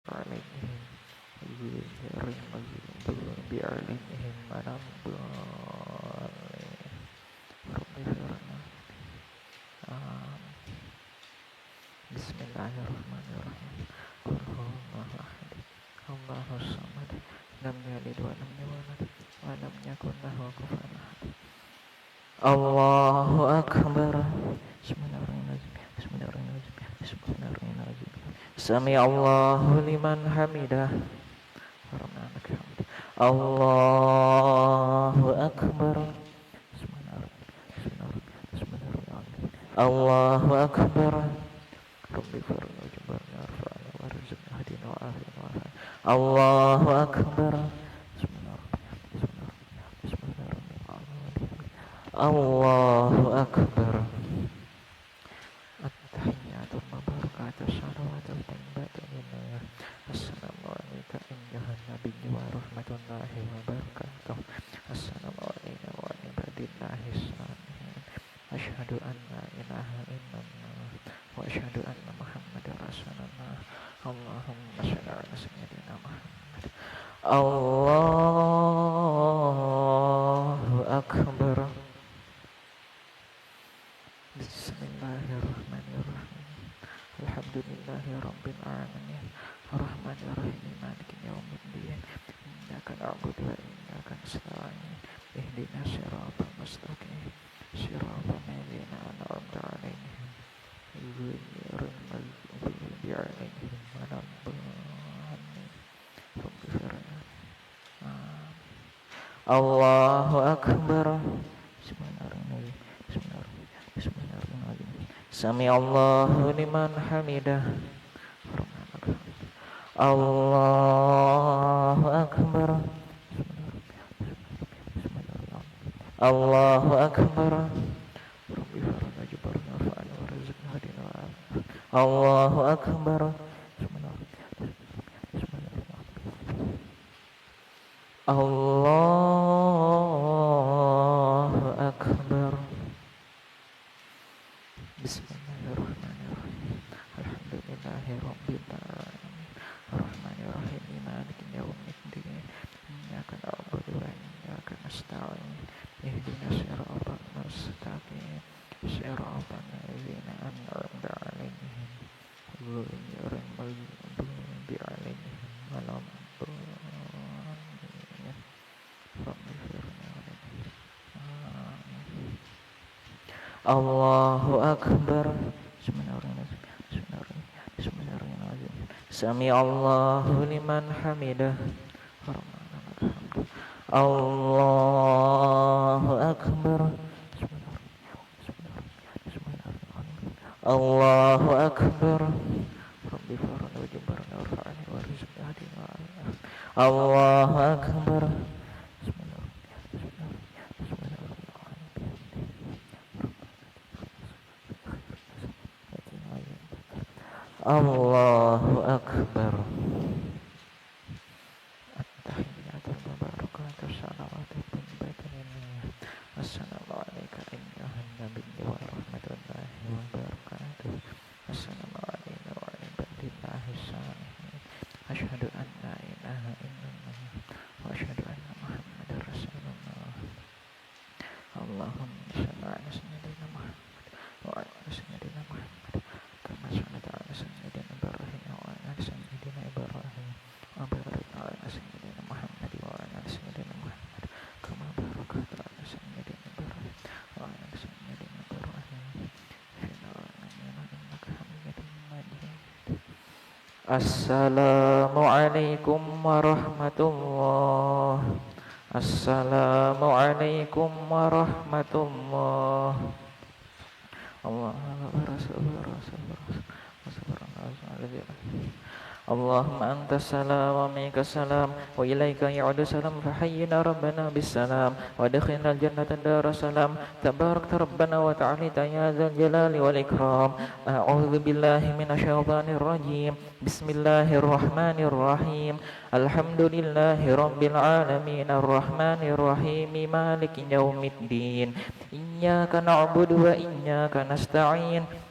عليهم غير المغضوب عليهم ولا الضالين رب اغفر لنا آمين. بسم الله الرحمن الرحيم قل هو الله أحد الله الصمد لم يلد ولم يولد ولم يكن له كفوا أحد الله أكبر بسم الله الرحمن الرحيم بسم الله الرحمن الرحيم بسم الله الرحمن الرحيم سمع الله لمن حمده ربنا لك الحمد الله أكبر بسم الله بسم الله الرحمن الله أكبر ربي فرنا وجبرنا وارفعنا وارزقنا هدينا وعافنا وعافنا الله أكبر بسم الله بسم الله بسم الله الله أكبر التحيات المباركات الصلوات الطيبات لله السلام عليك أيها النبي ورحمة الله وبركاته السلام علينا وعلى عباد الله الصالحين أشهد أن لا إله إلا الله وأشهد أن محمد رسول الله اللهم صل على سيدنا محمد الله أكبر بسم الله الرحمن الرحيم الحمد لله رب العالمين الرحمن الرحيم مالك يوم الدين إياك نعبد وإياك نستعين اهدنا الصراط المستقيم صراط الذين أنعمت عليهم غير المغضوب عليهم ولا الضالين رب اغفر لنا الله أكبر بسم الله الرحمن الرحيم بسم الله الرحمن بسم الله الرحمن الرحيم سمع الله لمن حمده ربنا لك الحمد الله أكبر الله أكبر ربي فرنا جبرنا وارفعنا وارزقنا هدينا وعافنا الله أكبر بسم الله بسم الله الله أكبر بسم الله الرحمن الرحيم الحمد لله رب العالمين الرحمن الرحيم مالك يوم الدين إياك نعبد وإياك نستعين اهدنا الصراط المستقيم صراط الذين أنعمت عليهم غير المغضوب عليهم ولا الضالين رب اغفر لنا آمين الله أكبر بسم الله الرحمن الرحيم بسم الله الرحمن الرحيم سمع الله لمن حمده ربنا لك الحمد الله أكبر بسم الله بسم الله الله أكبر ربي فرنا وجبرنا وارفعني وارزقنا هدينا وعافنا الله أكبر بسم الله بسم الله بسم الله الله أكبر التحيات المباركات الصلوات الطيبات لله السلام عليك أيها النبي ورحمة الله وبركاته السلام علينا وعلى عباد الله الصالحين أشهد أن لا إله إلا الله وأشهد أن محمد رسول الله اللهم صل على سيدنا محمد وعلى سيدنا محمد كما صليت على سيدنا إبراهيم وعلى سيدنا إبراهيم وبارك على سيدنا محمد وعلى سيدنا محمد كما باركت على سيدنا إبراهيم وعلى سيدنا إبراهيم في العالمين إنك حميد مجيد السلام عليكم ورحمة الله السلام عليكم ورحمة الله الله اللهم أنت السلام ومنك السلام وإليك يعود السلام فحينا ربنا بالسلام وادخلنا الجنة دار السلام تبارك ربنا وتعاليت يا ذا الجلال والإكرام أعوذ بالله من الشيطان الرجيم بسم الله الرحمن الرحيم الحمد لله رب العالمين الرحمن الرحيم مالك يوم الدين إياك نعبد وإياك نستعين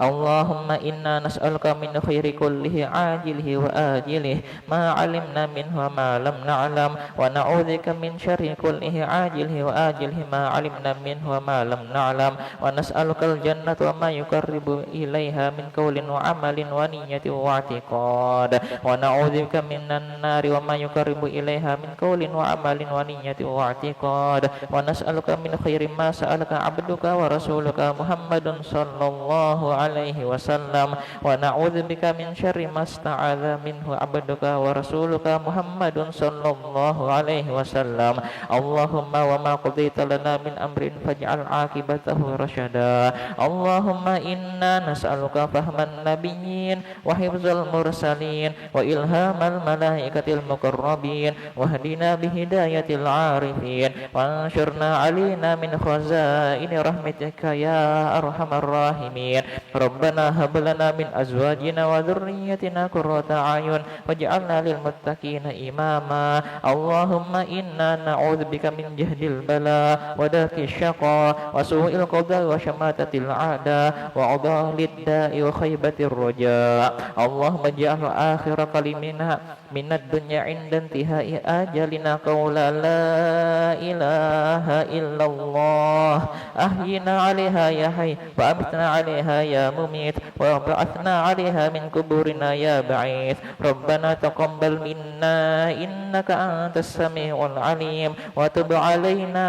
اللهم إنا نسألك من خير كله عاجله وآجله ما علمنا منه وما لم نعلم ونعوذ بك من شر كله عاجله وآجله ما علمنا منه وما لم نعلم ونسألك الجنة وما يقرب إليها من قول وعمل ونية واعتقاد ونعوذ بك من النار وما يقرب إليها من قول وعمل ونية واعتقاد ونسألك من خير ما سألك عبدك ورسولك محمد صلى الله عليه وسلم ونعوذ بك من شر ما استعاذ منه عبدك ورسولك محمد صلى الله عليه وسلم اللهم وما قضيت لنا من أمر فاجعل عاقبته رشدا اللهم إنا نسألك فهم النبيين وحفظ المرسلين وإلهام الملائكة المقربين واهدنا بهداية العارفين وانشرنا علينا من خزائن رحمتك يا أرحم الراحمين ربنا هب لنا من أزواجنا وذريتنا قرة أعين واجعلنا للمتقين إماما اللهم إنا نعوذ بك من جهد البلاء ودرك الشقاء وسوء القضاء وشماتة الأعداء وعضال الداء وخيبة الرجاء اللهم اجعل آخر كلمنا من الدنيا عند انتهاء آجلنا قول لا إله إلا الله أحينا عليها يا حي وأمتنا عليها يا مميت وبعثنا عليها من قبورنا يا بعيث ربنا تقبل منا إنك أنت السميع العليم وتب علينا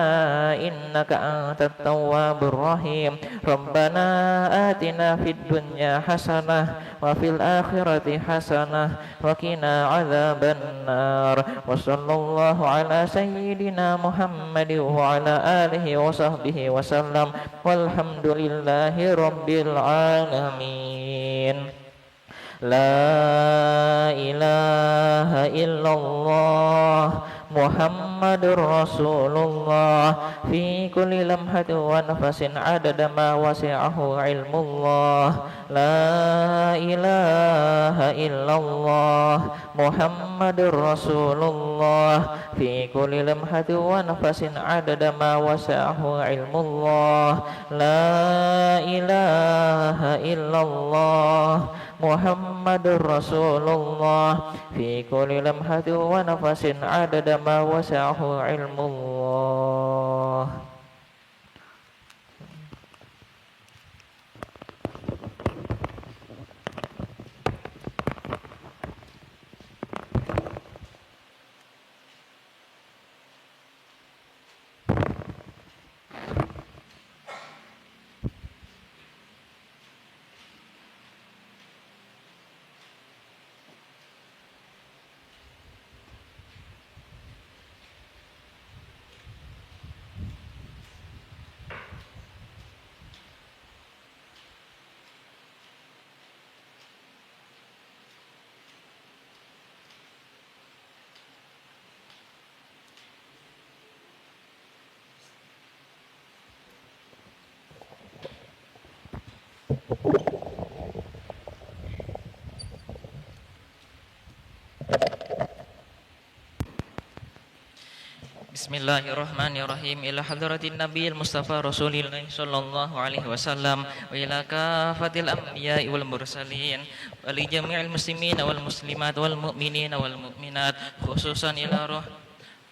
إنك أنت التواب الرحيم ربنا آتنا في الدنيا حسنة وفي الآخرة حسنة وقنا عذاب النار وصلى الله على سيدنا محمد وعلى آله وصحبه وسلم والحمد لله رب العالمين لا إله إلا الله محمد رسول الله في كل لمحة ونفس عدد ما وسعه علم الله لا إله إلا الله محمد رسول الله في كل لمحة ونفس عدد ما وسعه علم الله لا إله إلا الله محمد رسول الله في كل لمحة ونفس عدد ما وسعه علم الله. Bismillahirrahmanirrahim. Ila hadratin nabiyil mustafa rasulillah sallallahu alaihi wasallam wa ila kafatil anbiya'i wal mursalin wa li jami'il muslimin wal muslimat wal mu'minin wal mu'minat khususan ila roh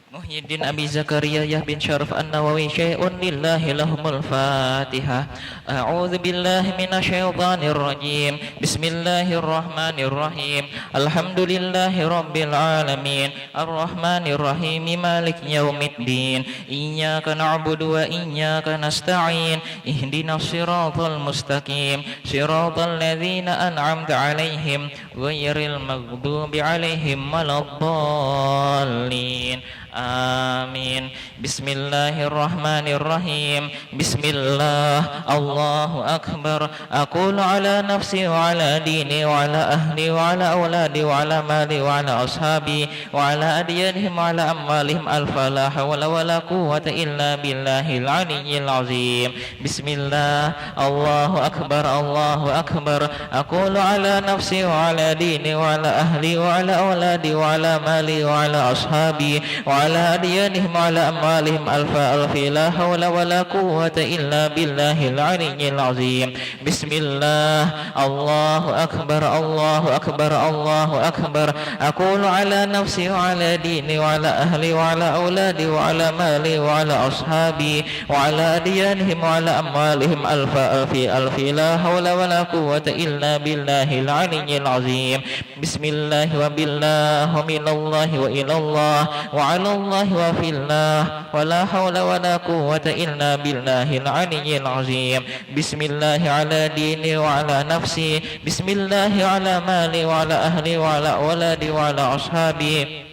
Muhyiddin Abi Zakaria Yahya bin Syaraf An-Nawawi syai'un lillahi lahumul Fatihah. A'udzu billahi minasyaitonir rajim. Bismillahirrahmanirrahim. Alhamdulillahi rabbil alamin. Arrahmanir rahim. Maliki yaumiddin. Iyyaka na'budu wa iyyaka nasta'in. Ihdinas siratal mustaqim. Siratal ladzina an'amta 'alaihim ghairil maghdubi 'alaihim waladdallin. Amin. Bismillahirrahmanirrahim. Bismillah. Allahu akbar. Aqulu ala nafsi wa ala dini wa ala ahli wa ala awladi wa ala mali wa ala ashabi wa ala adyanihim wa ala amwalihim al-falah wa la quwwata illa billahil aliyyil azim. Bismillah. Allahu akbar. Allahu akbar. Aqulu ala nafsi wa ala وعلى ديني وعلى أهلي وعلى أولادي وعلى مالي وعلى أصحابي وعلى أديانهم وعلى أموالهم ألف ألف لا حول ولا قوة إلا بالله العلي العظيم. بسم الله. الله أكبر الله أكبر الله أكبر. أقول على نفسي وعلى ديني وعلى أهلي وعلى أولادي وعلى مالي وعلى أصحابي وعلى أديانهم وعلى أموالهم ألف ألف ألف لا حول ولا قوة إلا بالله العلي العظيم. بسم الله وبالله ومن الله وإلى الله وعلى الله وفي الله ولا حول ولا قوة إلا بالله العلي العظيم. بسم الله على ديني وعلى نفسي. بسم الله على مالي وعلى أهلي وعلى أولادي وعلى أصحابي.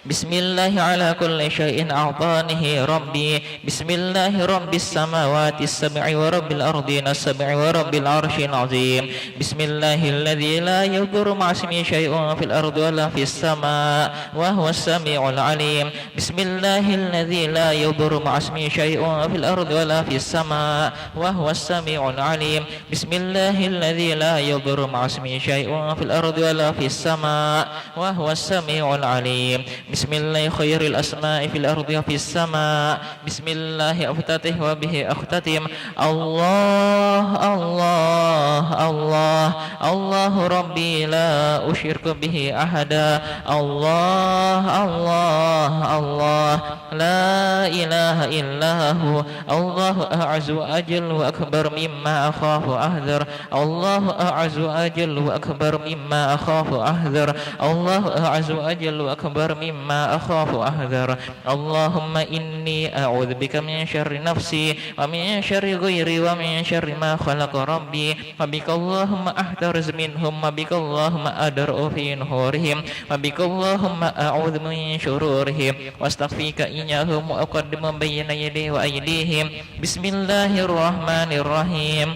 بسم الله على كل شيء أعطانه ربي. بسم الله رب السماوات السبع ورب الأرضين السبع ورب العرش العظيم. بسم الله الذي لا يضر مع اسمه شيء في الأرض ولا في السماء وهو السميع العليم. بسم الله الذي لا يضر مع اسمه شيء في الأرض ولا في السماء وهو السميع العليم. بسم الله الذي لا يضر مع اسمه شيء في الأرض ولا في السماء وهو السميع العليم. بسم الله خير الأسماء في الأرض وفي السماء. بسم الله أفتتح وبه أختتم. الله الله الله الله ربي لا أشرك به أحدا. الله الله الله لا إله إلا هو. الله أعز وأجل وأكبر مما أخاف أحذر. الله أعز وأجل وأكبر مما أخاف أحذر. الله أعز وأجل وأكبر مما أخاف أحذر. اللهم إني أعوذ بك من شر نفسي ومن شر غيري ومن شر ما خلق ربي. وبك اللهم أحترز منهم وبك اللهم أدرأ في نحورهم وبك اللهم أعوذ من شرورهم واستخفيك إياهم وأقدم بين يدي وأيديهم. بسم الله الرحمن الرحيم.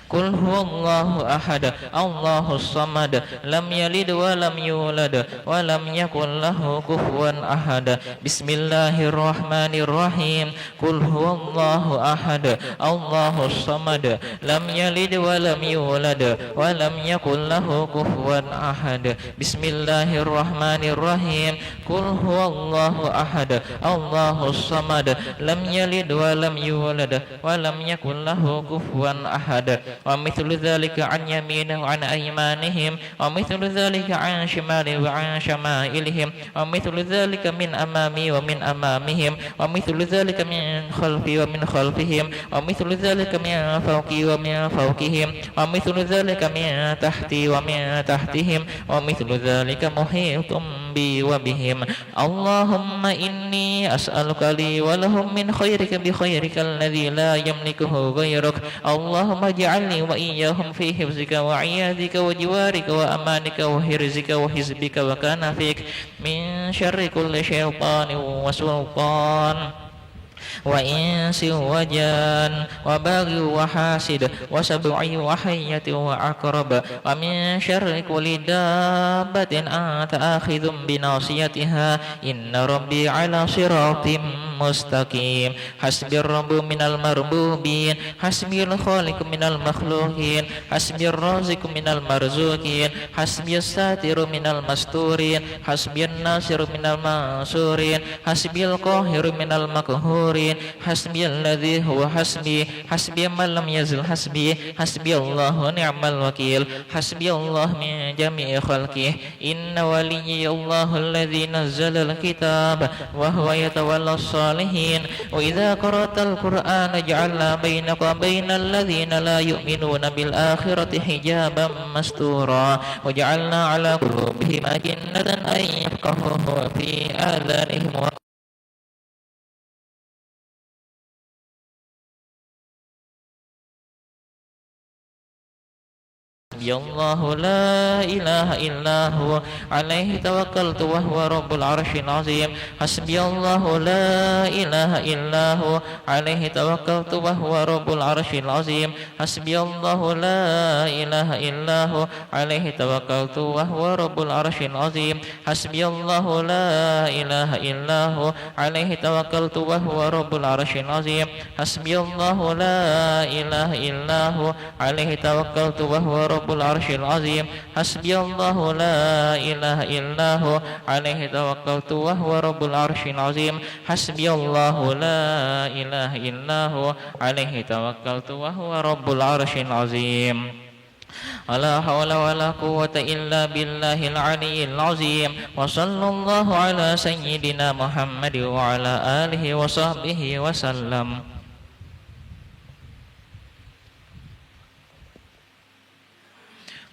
قل هو الله أحد الله الصمد لم يلد ولم يولد ولم يكن له كفوا أحد. بسم الله الرحمن الرحيم. قل هو الله أحد الله الصمد لم يلد ولم يولد ولم يكن له كفوا أحد. بسم الله الرحمن الرحيم. قل هو الله أحد الله الصمد لم يلد ولم يولد ولم يكن له كفوا أحد. ومثل ذلك عن يمينه وعن أيمانهم ومثل ذلك عن شماله وعن شمائلهم ومثل ذلك من أمامي ومن أمامهم ومثل ذلك من خلفي ومن خلفهم ومثل ذلك من فوقي ومن فوقهم ومثل ذلك من تحتي ومن تحتهم ومثل ذلك محيط بي وبهم. اللهم إني أسألك لي ولهم من خيرك بخيرك الذي لا يملكه غيرك. اللهم اجعلني وإياهم في حفظك وعياذك وجوارك وأمانك وحرزك وحزبك وكنفك من شر كل شيطان وسلطان وإنس وجان وبغي وحاسد وسبع وحية وعقرب ومن شر كل دابة أنت آخذ بناصيتها إن ربي على صراط مستقيم. حسبي الرب من المربوبين حسبي الخالق من المخلوقين حسبي الرازق من المرزوقين حسبي الساتر من المستورين حسبي الناصر من المنصورين حسبي القاهر من المقهورين حسبي الذي هو حسبي حسبي من لم يزل حسبي حسبي الله نعم الوكيل حسبي الله من جميع خلقه إن وليي الله الذي نزل الكتاب وهو يتولى الصالحين. وإذا قرأت القرآن جعلنا بينك وبين الذين لا يؤمنون بالآخرة حجابا مستورا وجعلنا على قلوبهم أجنة أن يفقهوه في آذانهم. حسبي الله لا إله إلا هو عليه توكلت وهو رب العرش العظيم. حسبي الله لا إله إلا هو عليه توكلت وهو رب العرش العظيم. حسبي الله لا إله إلا هو عليه توكلت وهو رب العرش العظيم. حسبي الله لا إله إلا هو عليه توكلت وهو رب العرش العظيم. حسبي الله لا إله إلا هو عليه توكلت وهو رب العرش العظيم حسبي الله لا إله إلا هو عليه توكلت وهو رب العرش العظيم حسبي الله لا إله إلا هو عليه توكلت وهو رب العرش العظيم ولا حول ولا قوة إلا بالله العلي العظيم وصلى الله على سيدنا محمد وعلى آله وصحبه وسلم.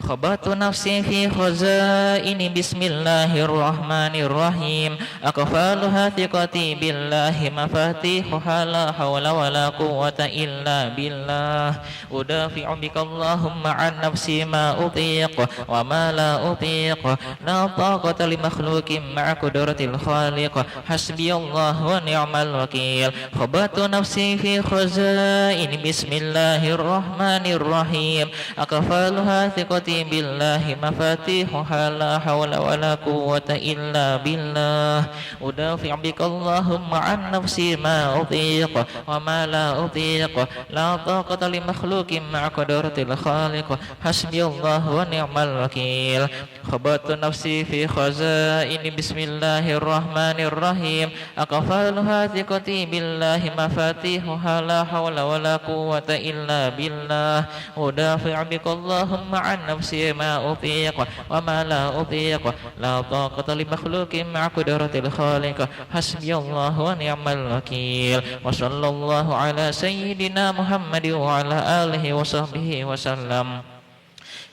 خبرت نفسي في خزائن بسم الله الرحمن الرحيم أقفالها ثقتي بالله مفاتيحها لا حول ولا قوة إلا بالله أدافع بك اللهم عن نفسي ما أطيق وما لا أطيق لا طاقة لمخلوق مع قدرة الخالق حسبي الله ونعم الوكيل خبرت نفسي في خزائن بسم الله الرحمن الرحيم أقفالها ثقتي بالله مفاتيحها لا حول ولا قوة إلا بالله أدافع بك اللهم عن نفسي ما أطيق وما لا أطيق لا طاقة لمخلوق مع قدرة الخالق حسبي الله ونعم الوكيل خبرت نفسي في خزائن بسم الله الرحمن الرحيم أقفالها ثقتي بالله مفاتيحها لا حول ولا قوة إلا بالله أدافع بك اللهم عن نفسي ما أطيق وما لا أطيق لا طاقة لمخلوق مع قدرة الخالق حسبي الله ونعم الوكيل وصلى الله على سيدنا محمد وعلى آله وصحبه وسلم.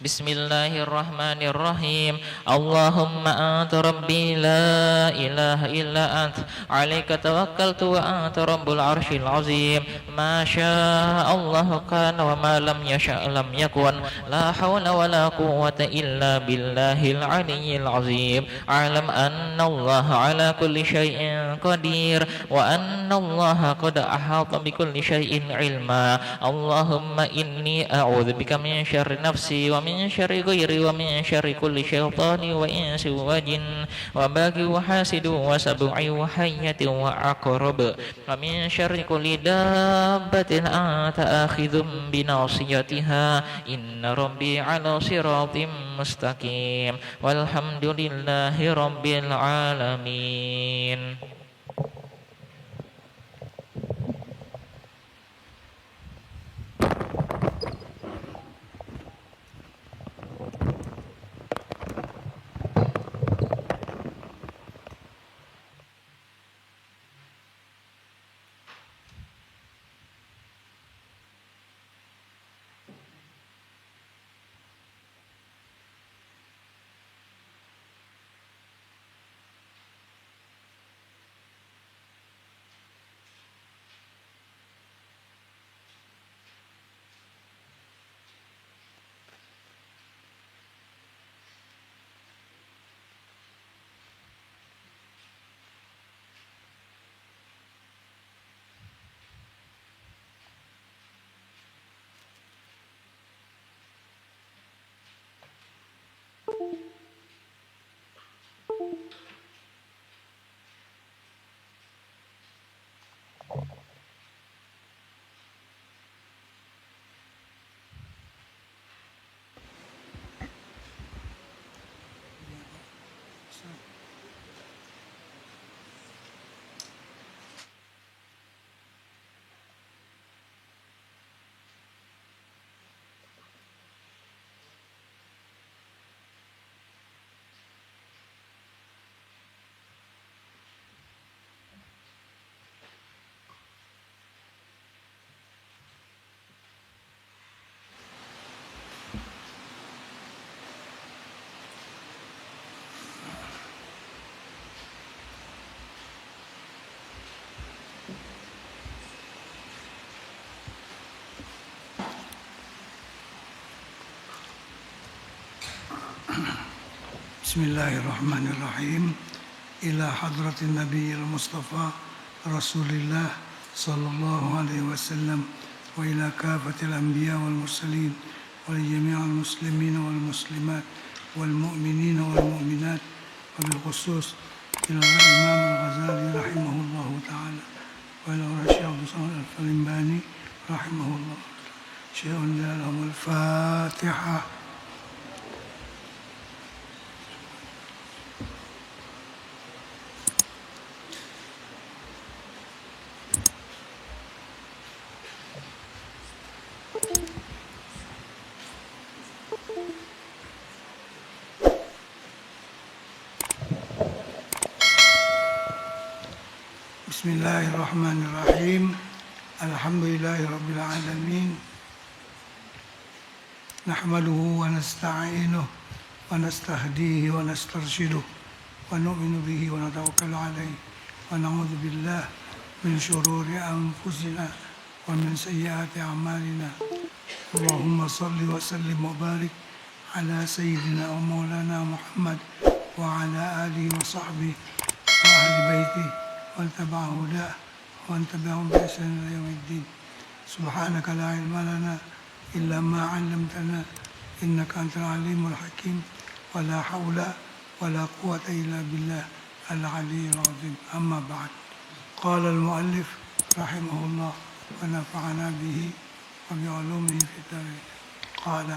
بسم الله الرحمن الرحيم اللهم أنت ربي لا إله إلا أنت عليك توكلت وأنت رب العرش العظيم ما شاء الله كان وما لم يشأ لم يكن لا حول ولا قوة إلا بالله العلي العظيم أعلم أن الله على كل شيء قدير وأن الله قد أحاط بكل شيء علما اللهم إني أعوذ بك من شر نفسي ومن شر غيري ومن شر كل شيطان وإنس وجن وباغي وحاسد وسبع وحية وعقرب ومن شر كل دابة أنت آخذ بناصيتها إن ربي على صراط مستقيم والحمد لله رب العالمين. بسم الله الرحمن الرحيم إلى حضرة النبي المصطفى رسول الله صلى الله عليه وسلم وإلى كافة الأنبياء والمرسلين ولجميع المسلمين والمسلمات والمؤمنين والمؤمنات وبالخصوص إلى الإمام الغزالي رحمه الله تعالى وإلى الشيخ عبد الصمد الفلنباني رحمه الله شيء لهم الفاتحة. Bismillahirrahmanirrahim. Alhamdulillahirabbil alamin. Nahmaduhu wa nasta'inuhu wa nastahdihi wa nastarshiduhu wa nu'minu bihi wa natawakkalu alayhi wa na'udzu billahi min shururi anfusina wa min sayyiati a'malina. Allahumma salli wa sallim wa barik ala sayyidina wa maulana Muhammad wa ala alihi wa sahbihi wa ahli baitihi wa tabi'ahu hudah wa tabi'ahum bi ihsan ila yaumiddin. Subhanaka la ilma lana إلا ما علمتنا إنك أنت العليم الحكيم ولا حول ولا قوة إلا بالله العلي العظيم. أما بعد. قال المؤلف رحمه الله ونفعنا به وبعلومه في الدارين. قال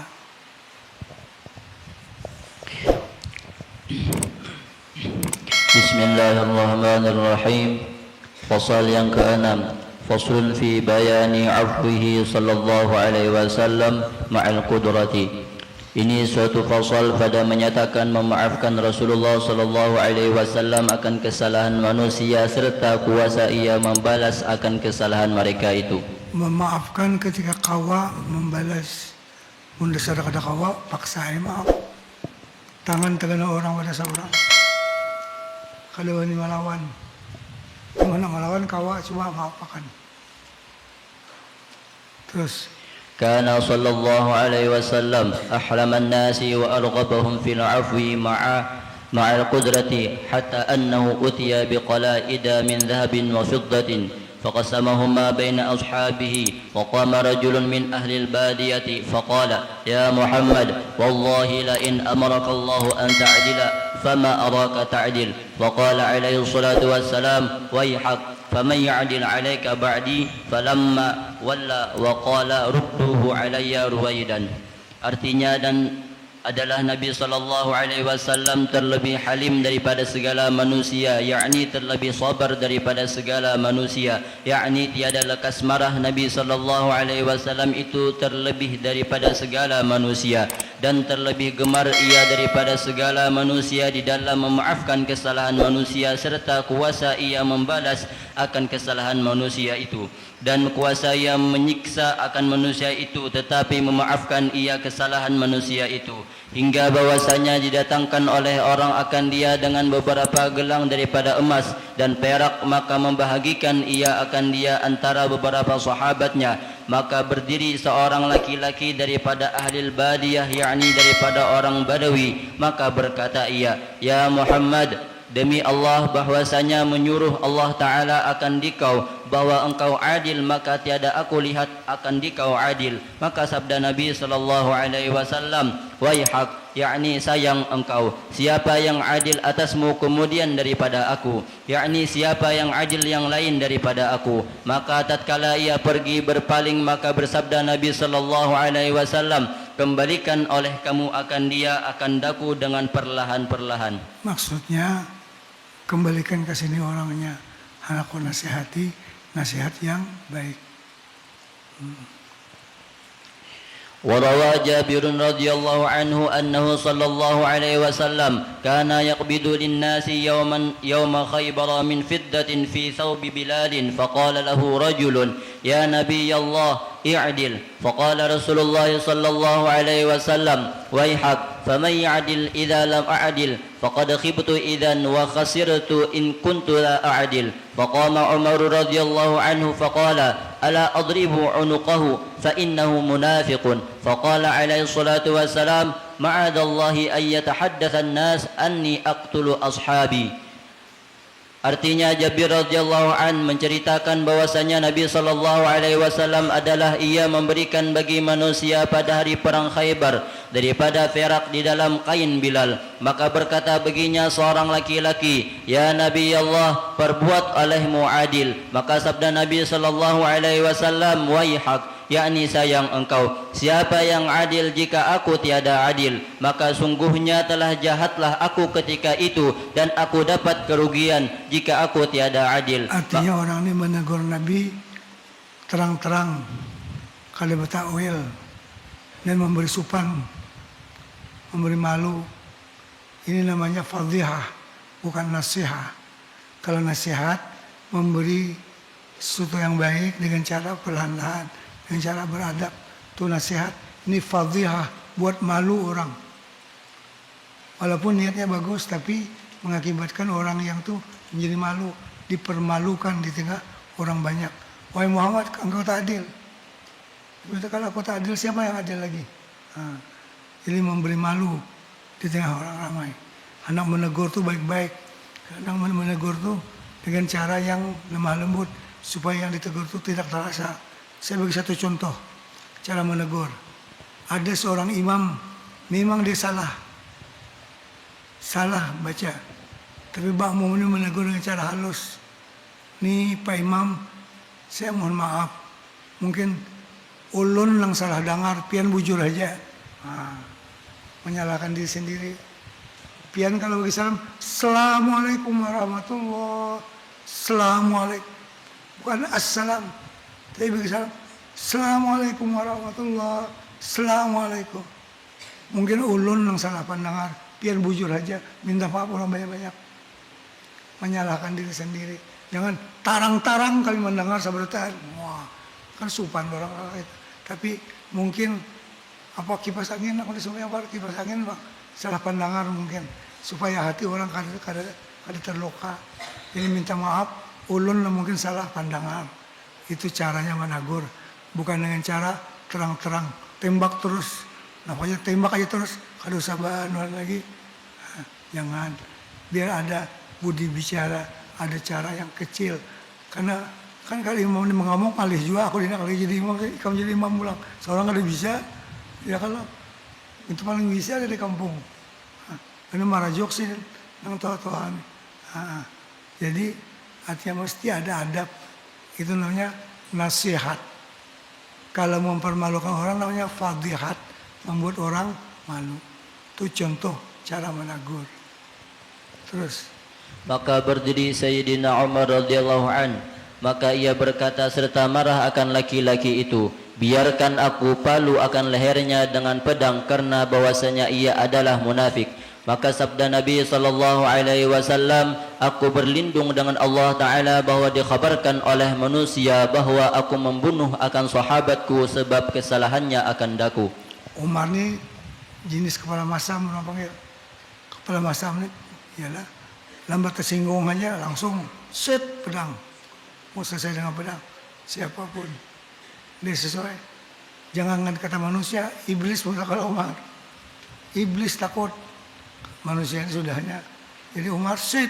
بسم الله الرحمن الرحيم. فصل yang ke-6, Faslun fi bayani afwihi sallallahu alaihi wasallam ma'al qudrati. Ini suatu fasal pada menyatakan memaafkan Rasulullah sallallahu alaihi wasallam akan kesalahan manusia serta kuasa ia membalas akan kesalahan mereka itu. Memaafkan ketika kawa membalas. Bunda sadar kada kawa paksa maaf. Tangan tegana orang pada seorang. Kalau ini melawan. Mana melawan kawa cuma maafakan. Terus Kana sallallahu alaihi wasallam ahlaman nasi wa arghabahum fil afwi ma'al qudrati hatta annahu utiya biqalaida min dhahabin wa fiddatin faqasamahuma baina ashabihi wa qama rajulun min ahli al-badiyati faqala ya Muhammad wallahi la in amaraka Allah an ta'dila fama araka ta'dil faqala alaihi salatu wassalam wayhak faman ya'dil 'alaika ba'di falamma walla wa qala rudduhu 'alayya ruwaidan. Artinya dan adalah Nabi sallallahu alaihi wasallam terlebih halim daripada segala manusia, yakni terlebih sabar daripada segala manusia, yakni tiada lekas marah. Nabi sallallahu alaihi wasallam itu terlebih daripada segala manusia dan terlebih gemar ia daripada segala manusia di dalam memaafkan kesalahan manusia serta kuasa ia membalas akan kesalahan manusia itu, dan kuasa ia menyiksa akan manusia itu tetapi memaafkan ia kesalahan manusia itu, hingga bahwasanya didatangkan oleh orang akan dia dengan beberapa gelang daripada emas dan perak, maka membahagikan ia akan dia antara beberapa sahabatnya. Maka berdiri seorang laki-laki daripada ahli badiyah, yakni daripada orang Badawi, maka berkata ia, ya Muhammad, demi Allah bahwasanya menyuruh Allah Ta'ala akan dikau bahwa engkau adil, maka tiada aku lihat akan dikau adil. Maka sabda Nabi sallallahu alaihi wasallam, waihak, yakni sayang engkau, siapa yang adil atasmu kemudian daripada aku, yakni siapa yang adil yang lain daripada aku. Maka tatkala ia pergi berpaling, maka bersabda Nabi sallallahu alaihi wasallam, kembalikan oleh kamu akan dia akan daku dengan perlahan-perlahan. Maksudnya kembalikan ke sini orangnya, anakku nasihati, nasihat yang baik. وروى جابر رضي الله عنه أنه صلى الله عليه وسلم كان يقبض للناس يوم خيبر من فضة في ثوب بلال فقال له رجل يا نبي الله اعدل فقال رسول الله صلى الله عليه وسلم ويحك فمن يعدل إذا لم أعدل فقد خبت إذن وخسرت إن كنت لا أعدل فقام عمر رضي الله عنه فقال ألا أضرب عنقه فإنه منافق فقال عليه الصلاة والسلام معاذ الله أن يتحدث الناس أني أقتل أصحابي. Artinya Jabir radhiyallahu an menceritakan bahwasanya Nabi sallallahu alaihi wasallam adalah ia memberikan bagi manusia pada hari perang Khaybar daripada perak di dalam kain Bilal. Maka berkata baginya seorang laki-laki, ya Nabi Allah, perbuat olehmu adil. Maka sabda Nabi sallallahu alaihi wasallam, waihak, yakni sayang engkau, siapa yang adil jika aku tiada adil, maka sungguhnya telah jahatlah aku ketika itu dan aku dapat kerugian jika aku tiada adil. Artinya orang ini menegur Nabi terang-terang kalau bertakwil dan memberi supan, memberi malu. Ini namanya fadhihah, bukan nasihat. Kalau nasihat memberi sesuatu yang baik dengan cara perlahan-lahan, dengan cara beradab. Itu nasihat. Ini fadhihah buat malu orang. Walaupun niatnya bagus, tapi mengakibatkan orang yang tuh menjadi malu, dipermalukan di tengah orang banyak. Wahai Muhammad, engkau tak adil. Kalau aku tak adil, siapa yang adil lagi? Jadi memberi malu di tengah orang ramai. Anak menegur tuh baik-baik. Anak menegur tuh dengan cara yang lemah lembut, supaya yang ditegur tuh tidak terasa. Saya bagi satu contoh cara menegur. Ada seorang imam, memang dia salah baca, tapi makmum ini menegur dengan cara halus. Nih Pak Imam, saya mohon maaf, mungkin ulun yang salah dengar, pian bujur aja. Menyalahkan diri sendiri. Pian kalau bagi salam, Assalamualaikum warahmatullahi. Assalamualaikum, bukan assalam. Tapi bagi salam, Assalamualaikum warahmatullahi. Assalamualaikum. Mungkin ulun yang salah pendengar, pian bujur aja, minta maaf orang banyak-banyak. Menyalahkan diri sendiri. Jangan tarang-tarang kali mendengar seberatan. Wah, kan supan orang-orang itu. Tapi mungkin apa kipas angin, aku disuruh apa kipas angin, Pak. Salah pendengar mungkin, supaya hati orang kada terluka. Jadi minta maaf, ulun mungkin salah pandangan. Itu caranya menegur, bukan dengan cara terang-terang tembak terus. Namanya tembak aja terus, kada usah bahan lagi. Jangan, biar ada budi bicara, ada cara yang kecil. Karena kan kali imam ngomong kali juga, aku tidak kali jadi imam, kamu jadi imam pulang. Seorang kada bisa, ya kalau itu paling bisa ada di kampung. Ini marah jok sih, yang tua-tuaan. Jadi artinya mesti ada adab. Itu namanya nasihat. Kalau mempermalukan orang namanya fadhihat, membuat orang malu. Itu contoh cara menegur. Terus. Maka berdiri Sayyidina Umar radhiyallahu an, maka ia berkata serta marah akan laki-laki itu, biarkan aku palu akan lehernya dengan pedang karena bahwasanya ia adalah munafik. Maka sabda Nabi sallallahu alaihi wasallam, aku berlindung dengan Allah Ta'ala bahwa dikhabarkan oleh manusia bahwa aku membunuh akan sahabatku sebab kesalahannya akan daku. Umar ni jenis kepala masam, orang panggil kepala masam ni, ialah lambat tersinggung aja langsung set pedang. Mau selesai dengan pedang, siapapun dia sesuai. Jangan kata manusia, iblis pun kalau Umar, iblis takut. Manusia sudahnya. Jadi Umar set,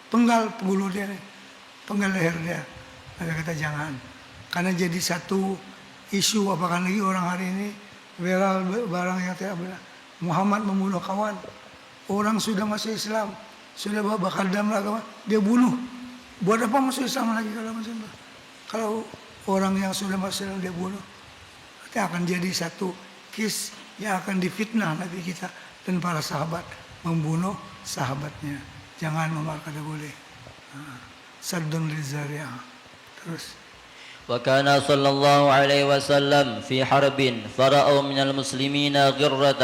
penggal penggulu dia, penggal leher dia. Maka kata jangan, karena jadi satu isu. Apakah lagi orang hari ini viral barang yang tidak benar. Muhammad membunuh kawan, orang sudah masuk Islam, sudah bakal dalam agama, dia bunuh. Buat apa masuk Islam lagi kalau masuk Islam? Kalau orang yang sudah masuk Islam dia bunuh, nanti akan jadi satu kis yang akan difitnah Nabi kita dan para sahabat, membunuh sahabatnya. Jangan Umar kada boleh. Saddun lizari'ah. Terus. وكان صلى الله عليه وسلم في حرب فرأوا من المسلمين غرة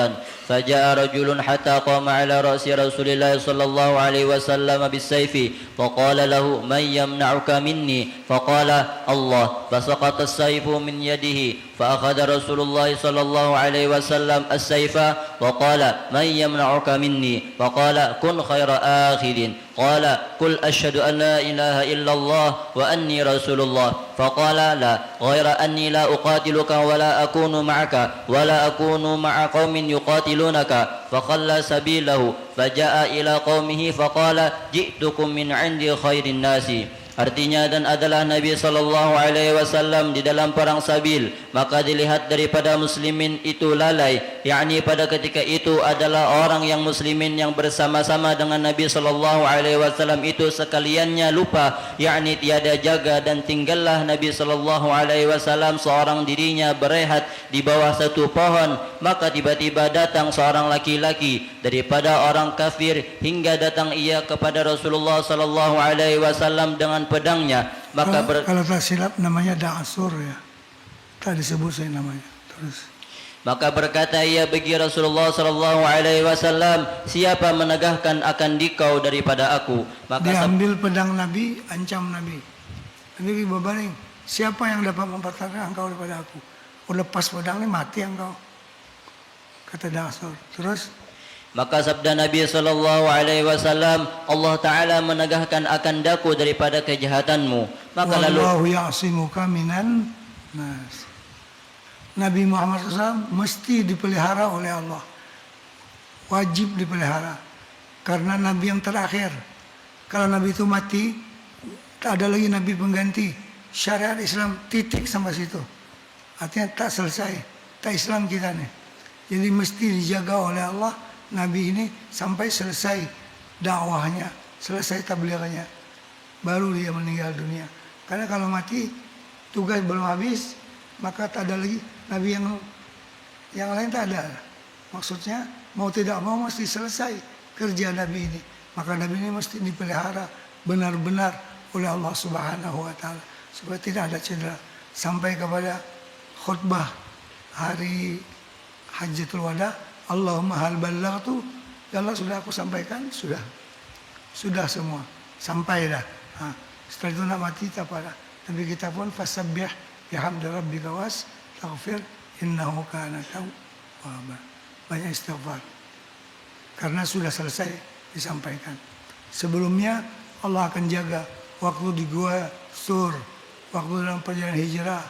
فجاء رجل حتى قام على رأس رسول الله صلى الله عليه وسلم بالسيف فقال له من يمنعك مني فقال الله فسقط السيف من يده فأخذ رسول الله صلى الله عليه وسلم السيف وقال من يمنعك مني فقال كن خير آخذ قال قل أشهد أن لا إله إلا الله وأني رسول الله فقال لا غير أني لا أقاتلك ولا أكون معك ولا أكون مع قوم يقاتلونك فخلى سبيله فجاء إلى قومه فقال جئتكم من عند خير الناس. Artinya, dan adalah Nabi SAW di dalam perang Sabil, maka dilihat daripada muslimin itu lalai, yakni pada ketika itu adalah orang yang muslimin yang bersama-sama dengan Nabi SAW itu sekaliannya lupa, yakni tiada jaga, dan tinggallah Nabi SAW seorang dirinya berehat di bawah satu pohon. Maka tiba-tiba datang seorang laki-laki daripada orang kafir hingga datang ia kepada Rasulullah SAW dengan pedangnya. Maka kalau tak silap namanya Da'asur ya. Tak disebut saya namanya. Terus. Maka berkata ia bagi Rasulullah sallallahu alaihi wasallam, siapa menegahkan akan dikau daripada aku? Maka Diambil pedang Nabi, ancam Nabi. Nabi berbaring, siapa yang dapat mempertahankan engkau daripada aku? Oh, lepas pedang ini mati engkau. Kata Dasar. Terus Maka sabda Nabi sallallahu alaihi wasallam, Allah taala menegahkan akan daku daripada kejahatanmu. Maka lalu wallahu ya'simuka minan nas. Nabi Muhammad SAW mesti dipelihara oleh Allah. Wajib dipelihara. Karena Nabi yang terakhir. Kalau Nabi itu mati, tak ada lagi Nabi pengganti. Syariat Islam titik sampai situ. Artinya tak selesai. Tak Islam kita nih. Jadi mesti dijaga oleh Allah Nabi ini sampai selesai dakwahnya, selesai tablighannya. Baru dia meninggal dunia. Karena kalau mati, tugas belum habis, maka tak ada lagi Nabi yang lain tak ada. Maksudnya mau tidak mau mesti selesai kerja Nabi ini. Maka Nabi ini mesti dipelihara benar-benar oleh Allah Subhanahu wa taala supaya tidak ada cedera sampai kepada khutbah hari Hajjatul Wada, Allahumma hal ballaghtu, ya Allah sudah aku sampaikan, sudah semua sampai dah. Setelah itu nak mati tak apa dah. Tapi kita pun fasabbih bihamdi rabbika wastaghfir innahu kana tawwaba. Banyak istighfar. Karena sudah selesai disampaikan. Sebelumnya Allah akan jaga waktu di gua Sur, waktu dalam perjalanan hijrah,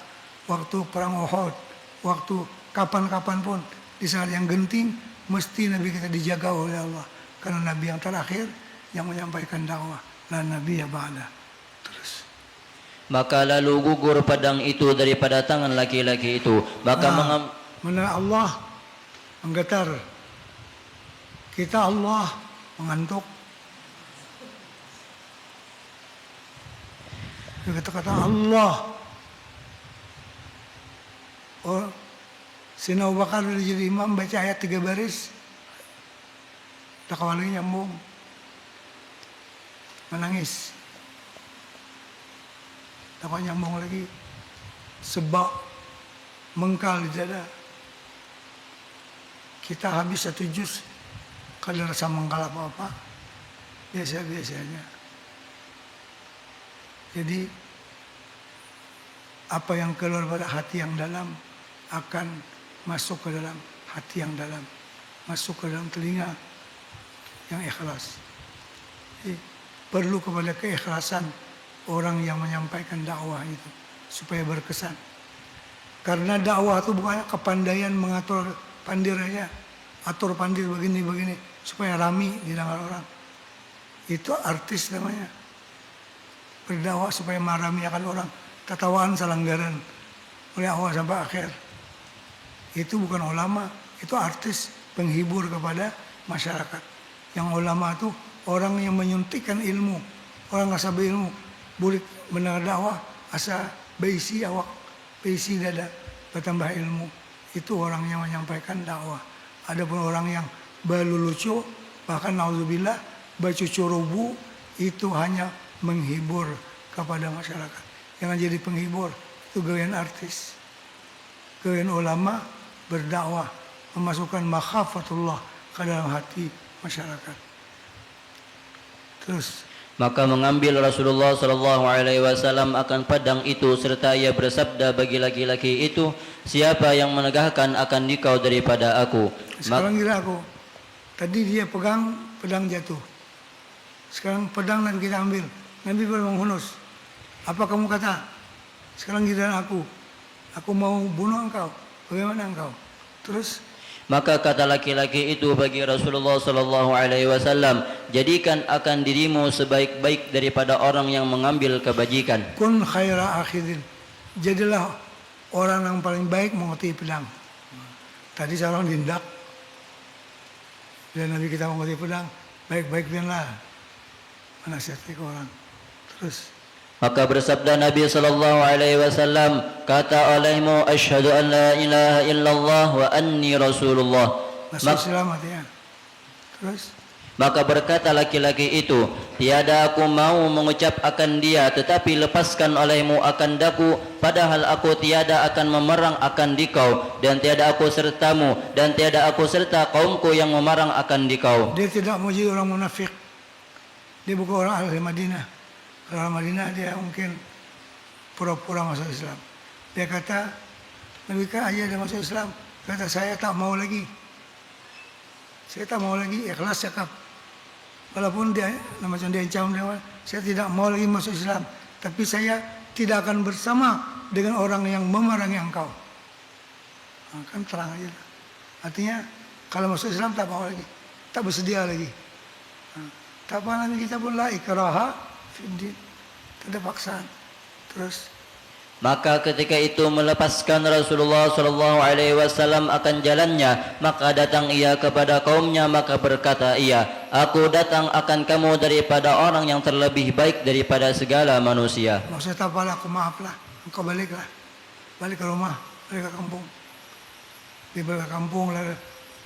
waktu perang Uhud, waktu kapan-kapan pun di saat yang genting mesti Nabi kita dijaga oleh Allah. Karena Nabi yang terakhir yang menyampaikan dakwah. La Nabi ya ba'da. Terus. Maka lalu gugur pedang itu daripada tangan laki-laki itu. Maka Menurut Allah menggetar. Kita Allah mengantuk. Kata-kata Allah. Oh, Sina Abu Bakar jadi imam baca ayat 3 baris. Tak kawalnya nyambung. Menangis. Tak nyambung lagi. Sebab mengkal di dada. Kita habis 1 juz. Kalau rasa mengkal apa-apa. Biasa-biasanya. Jadi apa yang keluar pada hati yang dalam akan masuk ke dalam hati yang dalam, masuk ke dalam telinga yang ikhlas. Jadi, perlu kepada keikhlasan orang yang menyampaikan dakwah itu supaya berkesan. Karena dakwah itu bukan kepandaian mengatur pandirnya, atur pandir begini supaya rami didengar orang. Itu artis namanya. Berdakwah supaya marami akan orang, ketawaan salanggaran oleh awal sampai akhir. Itu bukan ulama, itu artis penghibur kepada masyarakat. Yang ulama itu orang yang menyuntikkan ilmu, orang asa berilmu, boleh mendengar dakwah, asa beisi awak, beisi dada, bertambah ilmu. Itu orang yang menyampaikan dakwah. Adapun orang yang berlucu, bahkan naudzubillah, bercucurubu, itu hanya menghibur kepada masyarakat. Jangan jadi penghibur, itu gawean artis. Gawean ulama berdakwah, memasukkan makhafatullah ke dalam hati masyarakat. Terus maka mengambil Rasulullah sallallahu alaihi wasallam akan pedang itu serta ia bersabda bagi laki-laki itu, siapa yang menegahkan akan dikau daripada aku? Sekarang kira aku. Tadi dia pegang, pedang jatuh. Sekarang pedang Nabi kita ambil. Nabi baru menghunus. Apa kamu kata? Sekarang kira aku mau bunuh engkau. Bagaimana engkau? Terus maka kata laki-laki itu bagi Rasulullah sallallahu alaihi wasallam, jadikan akan dirimu sebaik-baik daripada orang yang mengambil kebajikan. Kun khaira akhidin. Jadilah orang yang paling baik mengerti pedang. Tadi seorang dindak. Dan Nabi kita mengerti pedang, baik-baiklah menasihati ke orang. Terus maka bersabda Nabi sallallahu alaihi wasallam, kata olehmu asyhadu an la ilaha illallah wa anni rasulullah. masuk Islam artinya. Terus Maka berkata laki-laki itu, tiada aku mau mengucap akan dia, tetapi lepaskan olehmu akan daku, padahal aku tiada akan memerang akan dikau, dan tiada aku sertamu, dan tiada aku serta kaumku yang memerang akan dikau. Dia tidak mau jadi orang munafik. Dia bukan orang ahli Madinah. Kalau orang Madinah dia mungkin pura-pura masuk Islam. Dia kata, Nabi kan aja dia masuk Islam. Kata saya tak mau lagi. Saya tak mau lagi, ikhlas cakap. Walaupun dia macam dia ancam dia, saya tidak mau lagi masuk Islam, tapi saya tidak akan bersama dengan orang yang memerangi engkau. Nah, kan terang aja. Artinya kalau masuk Islam tak mau lagi, tak bersedia lagi. Nah, tak apa nanti kita pun la ikraha fiddin, tidak paksaan. Terus Maka ketika itu melepaskan Rasulullah SAW akan jalannya, maka datang ia kepada kaumnya, maka berkata ia, aku datang akan kamu daripada orang yang terlebih baik daripada segala manusia. maksudnya tak apalah, aku maaflah, engkau baliklah, balik ke rumah, balik ke kampung. Dia balik ke kampung lah,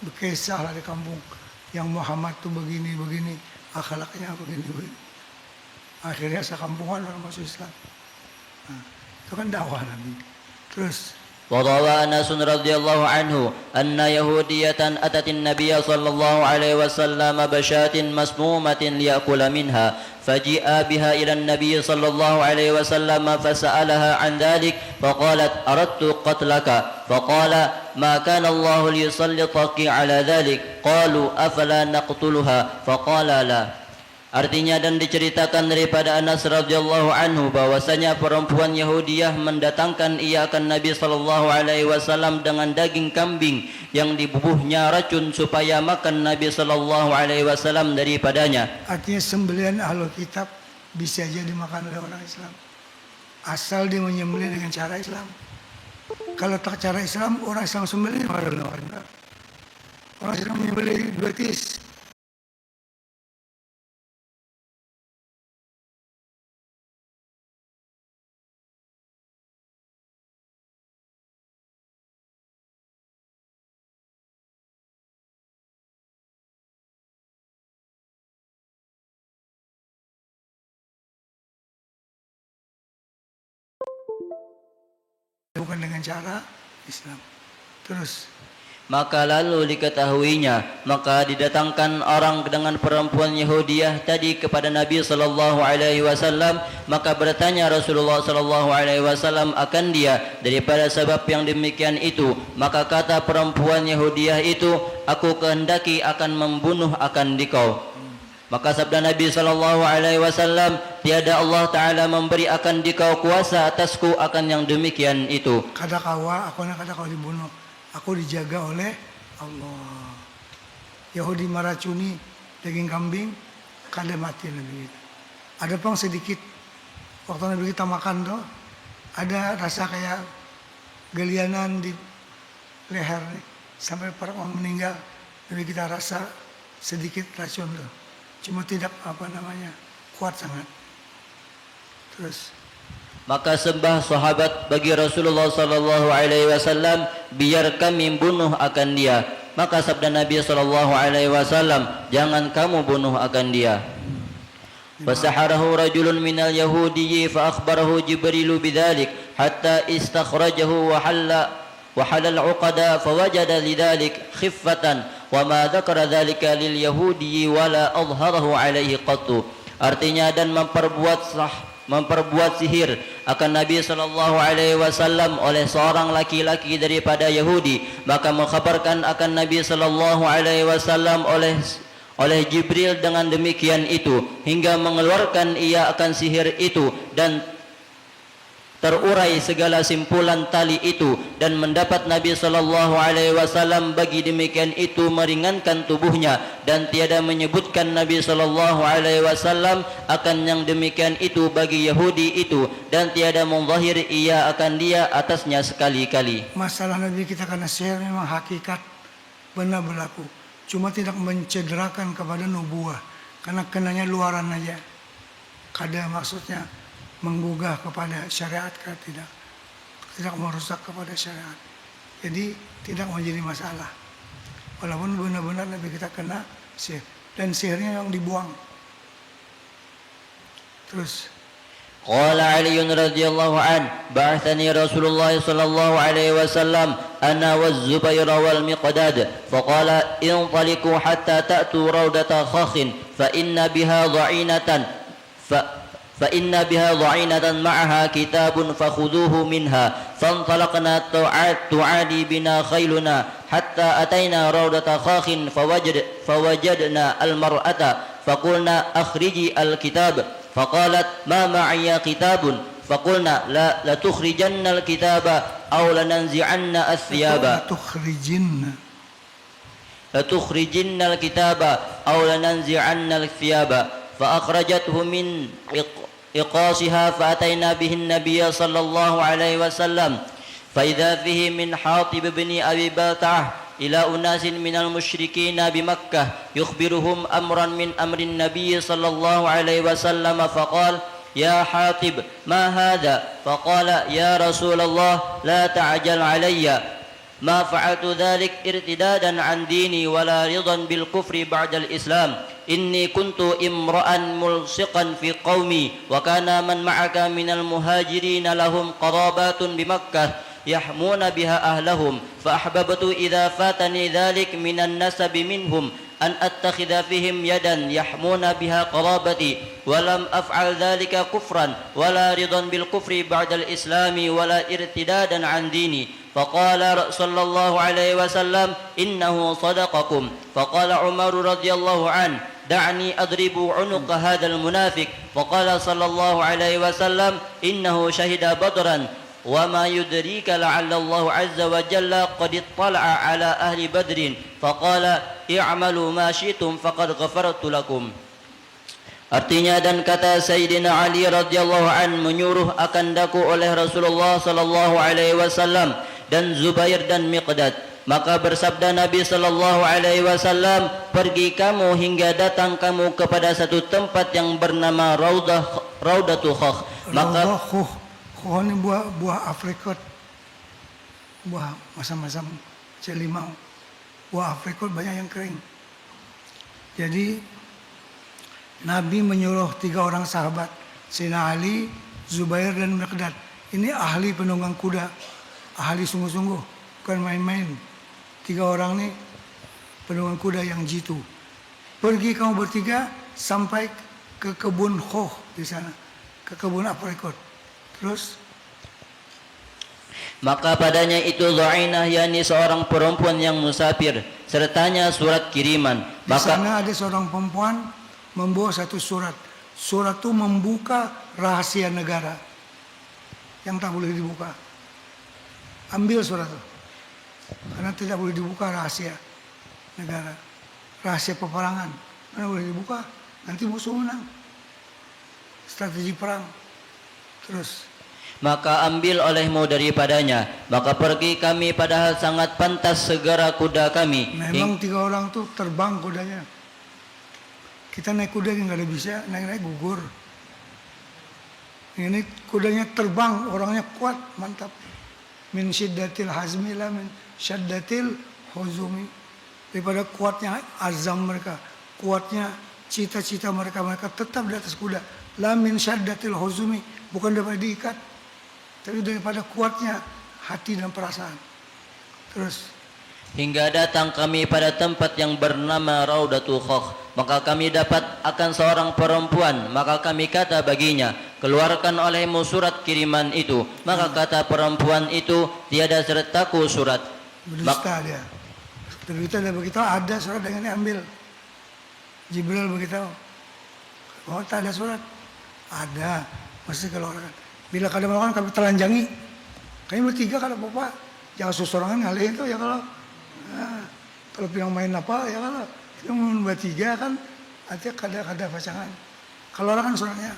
berkisahlah di kampung, yang Muhammad tu begini, akhlaknya begini. Akhirnya sekampungan orang masuk Islam. Nah, itu kan dakwah Nabi. Terus وروى أنس رضي الله عنه أن يهودية أتت النبي صلى الله عليه وسلم بشاة مسمومة ليأكل منها فجيء بها إلى النبي صلى الله عليه وسلم فسألها عن ذلك فقالت أردت قتلك فقال ما كان الله ليسلطك على ذلك قالوا أفلا نقتلها فقال لا. Artinya, dan diceritakan daripada Anas radhiyallahu anhu bahwasanya perempuan Yahudiyah mendatangkan ia akan Nabi sallallahu alaihi wasallam dengan daging kambing yang dibubuhnya racun supaya makan Nabi sallallahu alaihi wasallam daripadanya. artinya sembelihan ahlul kitab bisa aja dimakan oleh orang Islam, asal dia menyembelih dengan cara Islam. Kalau tak cara Islam, orang Islam sembelih orang Islam menyembelih betis. Bukan dengan cara Islam. Terus Maka lalu diketahuinya, maka didatangkan orang dengan perempuan Yahudiyah tadi kepada Nabi sallallahu alaihi wasallam, maka bertanya Rasulullah sallallahu alaihi wasallam akan dia daripada sebab yang demikian itu. Maka kata perempuan Yahudiyah itu, aku kehendaki akan membunuh akan dikau. Maka sabda Nabi sallallahu alaihi wasallam, tiada Allah taala memberi akan dikau kuasa atasku akan yang demikian itu. kata kawa, aku nak kata kau dibunuh. Aku dijaga oleh Allah. Yahudi meracuni daging kambing, kada mati Nabi kita. Ada pang sedikit waktu Nabi kita makan tuh, ada rasa kayak gelianan di leher nih. Sampai para orang meninggal, Nabi kita rasa sedikit racun tuh. Cuma tidak kuat sangat. Terus Maka sembah sahabat bagi Rasulullah sallallahu alaihi wasallam, biar kami bunuh akan dia. Maka sabda Nabi sallallahu alaihi wasallam, jangan kamu bunuh akan dia. Fasaharahu rajulun minal yahudiyyi fa akhbarahu Jibril bidzalik hatta istakhrajahu wa halal uqada fawajada lidzalik khiffatan wa ma dzakara dzalika lil yahudiyyi wala adhharahu alaihi qattu. Artinya, dan memperbuat sihir akan Nabi sallallahu alaihi wasallam oleh seorang laki-laki daripada Yahudi, maka mengkhabarkan akan Nabi sallallahu alaihi wasallam oleh Jibril dengan demikian itu hingga mengeluarkan ia akan sihir itu dan terurai segala simpulan tali itu, dan mendapat Nabi sallallahu alaihi wasallam bagi demikian itu meringankan tubuhnya, dan tiada menyebutkan Nabi sallallahu alaihi wasallam akan yang demikian itu bagi Yahudi itu, dan tiada menzahir ia akan dia atasnya sekali-kali. masalah Nabi kita karena sihir memang hakikat benar berlaku. Cuma tidak mencederakan kepada nubuah, karena kenanya luaran aja. Kada maksudnya menggugah kepada syariat, tidak merusak kepada syariat. Jadi tidak menjadi masalah. Walaupun benar-benar Nabi kita kena sihir. dan sihirnya yang dibuang. Terus قال علي رضي الله عنه بعثني رسول الله صلى الله عليه وسلم أنا والزبير والمقداد فقال انطلقوا حتى تأتوا روضة خاخ فإن بها ضعينة معها كتاب فخذوه منها فانطلقنا تعادي بنا خيلنا حتى أتينا روضة خاخ فوجدنا المرأة فقلنا أخرجي الكتاب فقالت ما معي كتاب فقلنا لا لتخرجن الكتاب أو لننزعن الثياب لتخرجن الكتاب أو لننزعن الثياب فأخرجته من إقاصها فأتينا به النبي صلى الله عليه وسلم فإذا فيه من حاطب بن أبي بلتعة إلى أناس من المشركين بمكة يخبرهم أمرا من أمر النبي صلى الله عليه وسلم فقال يا حاطب ما هذا فقال يا رسول الله لا تعجل علي ما فعلت ذلك ارتدادا عن ديني ولا رضا بالكفر بعد الإسلام إني كنت امرأ ملصقا في قومي وكان من معك من المهاجرين لهم قرابات بمكة يحمون بها أهلهم فأحببت إذا فاتني ذلك من النسب منهم أن أتخذ فيهم يدا يحمون بها قرابتي ولم أفعل ذلك كفرا ولا رضا بالكفر بعد الإسلام ولا ارتدادا عن ديني فقال صلى الله عليه وسلم إنه صدقكم فقال عمر رضي الله عنه دعني أضرب عنق هذا المنافق فقال صلى الله عليه وسلم إنه شهد بدرا وما يدريك لعل الله عز وجل قد اطلع على أهل بدر فقال اعملوا ما شئتم فقد غفرت لكم. Artinya, dan kata Sayyidina Ali radhiyallahu an menyuruh akan daku oleh Rasulullah sallallahu alaihi wasallam dan Zubair dan Miqdad. Maka bersabda Nabi sallallahu alaihi wasallam, pergi kamu hingga datang kamu kepada satu tempat yang bernama Raudatul Khakh. Maka Khakh ini buah aprikot, buah masam-masam celimau. Buah aprikot banyak yang kering. Jadi Nabi menyuruh 3 orang sahabat, Sayyidina Ali, Zubair dan Miqdad. Ini ahli penunggang kuda, ahli sungguh-sungguh, bukan main-main. 3 orang ini penunggang kuda yang jitu. Pergi kamu bertiga sampai ke kebun Khakh di sana, ke kebun aprikot. Terus maka padanya itu Dhainah, yakni seorang perempuan yang musafir, sertanya surat kiriman. Di sana ada seorang perempuan membawa satu surat. Surat itu membuka rahasia negara yang tak boleh dibuka. Ambil surat itu, karena tidak boleh dibuka rahasia negara, rahasia peperangan. Karena boleh dibuka, nanti musuh menang. Strategi perang. Terus maka ambil olehmu daripadanya. Maka pergi kami padahal sangat pantas segera kuda kami. Memang 3 orang tuh terbang kudanya. Kita naik kuda nggak ada bisa, naik gugur. Ini kudanya terbang, orangnya kuat, mantap. Min syiddatil hazmi la min syaddatil huzumi. Daripada kuatnya azam mereka, kuatnya cita-cita mereka tetap di atas kuda. La min syaddatil huzumi, bukan daripada diikat, tapi daripada kuatnya hati dan perasaan. Terus hingga datang kami pada tempat yang bernama Raudatul Khakh. Maka kami dapat akan seorang perempuan. Maka kami kata baginya, keluarkan olehmu surat kiriman itu. Maka kata perempuan itu, tiada sertaku surat. Berdusta dia. Berdusta dia beritahu, ada surat yang ini ambil. Jibril beritahu, oh tak ada surat. Ada, mesti keluarkan. Bila kada melakukan kami telanjangi. Kami bertiga kalau bapak, jangan susurangan ngalihin tuh ya kalau. Kalau bilang main apa ya kalau kita mau bertiga kan artinya kada pasangan. Kalau orang kan suratnya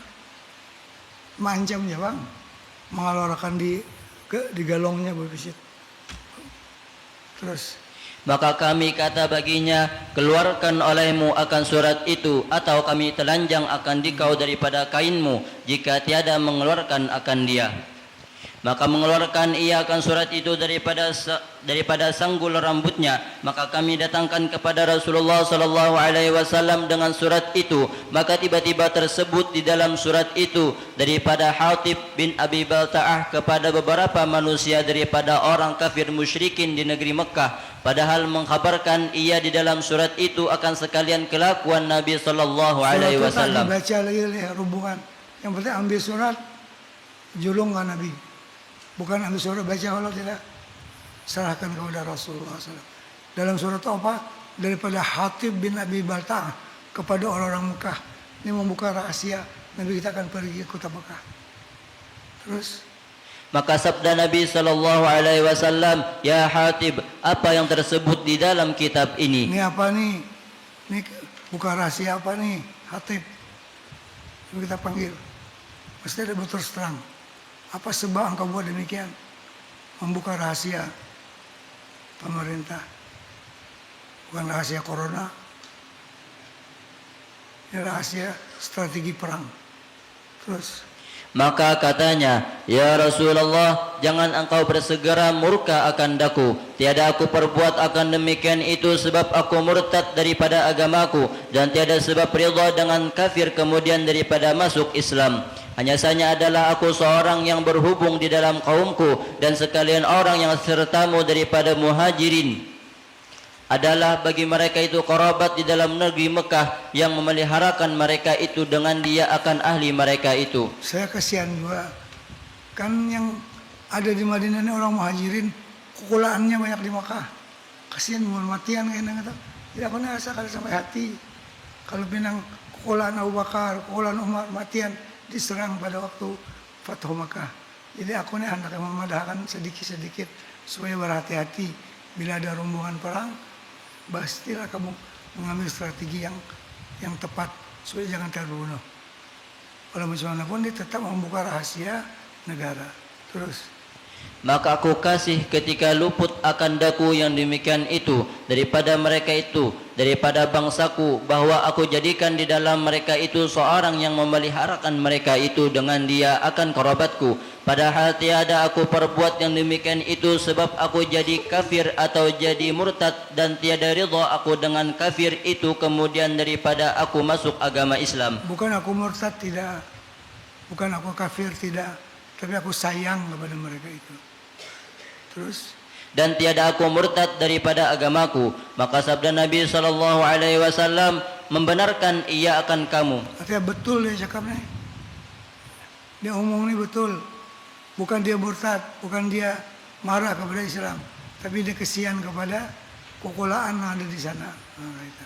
mancam ya bang, mengeluarkan di galongnya berbisit. Terus maka kami kata baginya, keluarkan olehmu akan surat itu, atau kami telanjang akan dikau daripada kainmu jika tiada mengeluarkan akan dia. Maka mengeluarkan ia akan surat itu daripada sanggul rambutnya. Maka kami datangkan kepada Rasulullah sallallahu alaihi wasallam dengan surat itu. Maka tiba-tiba tersebut di dalam surat itu daripada Hatib bin Abi Balta'ah kepada beberapa manusia daripada orang kafir musyrikin di negeri Mekah. Padahal mengkhabarkan ia di dalam surat itu akan sekalian kelakuan Nabi sallallahu alaihi wasallam. Baca lagi hubungan. Yang penting ambil surat, julungkan Nabi. Bukan ambil surat baca kalau tidak serahkan kepada Rasulullah SAW. Dalam surat apa? Daripada Hatib bin Abi Balta'ah kepada orang-orang Mekah. Ini membuka rahasia Nabi kita akan pergi ke kota Mekah. Terus maka sabda Nabi sallallahu alaihi wasallam, "Ya Hatib, apa yang tersebut di dalam kitab ini?" Ini apa nih? Ini buka rahasia apa nih? Hatib. Lalu kita panggil. Mesti ada berterus terang. Apa sebab engkau buat demikian? Membuka rahasia pemerintah. Bukan rahasia corona. Ini rahasia strategi perang. Terus maka katanya, "Ya Rasulullah, jangan engkau bersegera murka akan daku. Tiada aku perbuat akan demikian itu sebab aku murtad daripada agamaku, dan tiada sebab ridha dengan kafir kemudian daripada masuk Islam. Hanya saja adalah aku seorang yang berhubung di dalam kaumku, dan sekalian orang yang sertamu daripada muhajirin adalah bagi mereka itu kerabat di dalam negeri Mekah yang memeliharakan mereka itu dengan dia akan ahli mereka itu." saya kasihan juga. Kan yang ada di Madinah ini orang muhajirin, kukulaannya banyak di Mekah. Kasihan matian kayaknya kata. Tidak pernah rasa kalau sampai hati. Kalau pinang kukulaan Abu Bakar, kukulaan Umar, matian diserang pada waktu Fathu Mekah. Jadi aku nih hendak memadahkan sedikit-sedikit supaya berhati-hati bila ada rombongan perang. Pastilah kamu mengambil strategi yang tepat supaya jangan terbunuh. Walau bagaimanapun dia tetap membuka rahasia negara. Terus Maka aku kasih ketika luput akan daku yang demikian itu daripada mereka itu, daripada bangsaku, bahwa aku jadikan di dalam mereka itu seorang yang memeliharakan mereka itu dengan dia akan kerabatku. Padahal tiada aku perbuat yang demikian itu sebab aku jadi kafir atau jadi murtad, dan tiada ridha aku dengan kafir itu kemudian daripada aku masuk agama Islam. bukan aku murtad, tidak. Bukan aku kafir, tidak. Tapi aku sayang kepada mereka itu. Terus Dan tiada aku murtad daripada agamaku. Maka sabda Nabi sallallahu alaihi wasallam membenarkan ia akan kamu. artinya betul dia cakapnya. Dia omong ini betul. Bukan dia murtad, bukan dia marah kepada Islam, tapi dia kesian kepada kukulaan yang ada di sana. Nah, itu.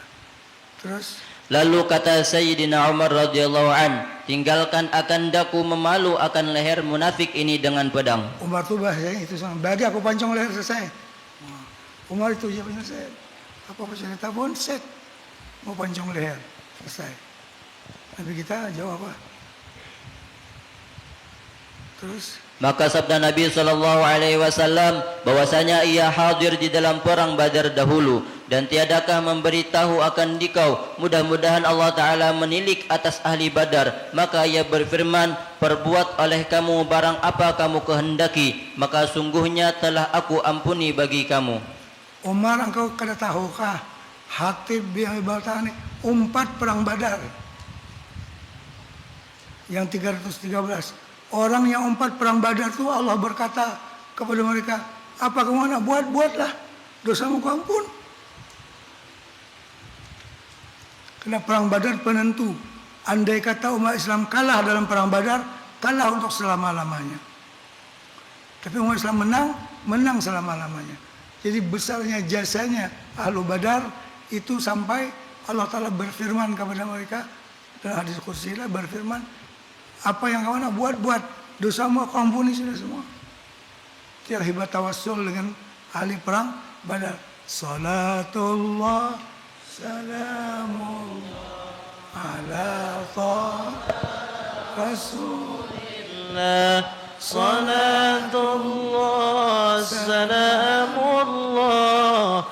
Terus Lalu kata Sayyidina Umar radhiyallahu an, tinggalkan akan daku memalu akan leher munafik ini dengan pedang. Umar tuh bahasanya itu sama. Bagi aku pancong leher selesai. Nah, Umar itu ya selesai. Apa cerita pun set mau pancong leher selesai. Tapi kita jawab apa? Terus Maka sabda Nabi sallallahu alaihi wasallam bahwasanya ia hadir di dalam perang Badar dahulu, dan tiadakah memberitahu akan dikau mudah-mudahan Allah taala menilik atas ahli Badar. Maka ia berfirman, perbuat oleh kamu barang apa kamu kehendaki, maka sungguhnya telah aku ampuni bagi kamu. Umar, engkau kada tahukah Hatib bin Abi Balta'ah ini umpat perang Badar yang 313. Orang yang umpat perang Badar itu Allah berkata kepada mereka, apa kamu nak buatlah, dosamu ku ampun. Karena perang Badar penentu. Andai kata umat Islam kalah dalam perang Badar, kalah untuk selama-lamanya. Tapi umat Islam menang selama-lamanya. Jadi besarnya jasanya Ahlu Badar itu sampai Allah Ta'ala berfirman kepada mereka dalam hadis qudsi berfirman, apa yang kamu nak buat, dosamu aku ampuni sudah semua. Tiada hebat tawassul dengan ahli perang Badar. Salatullah salamullah ala Rasulillah. Salatullah salamullah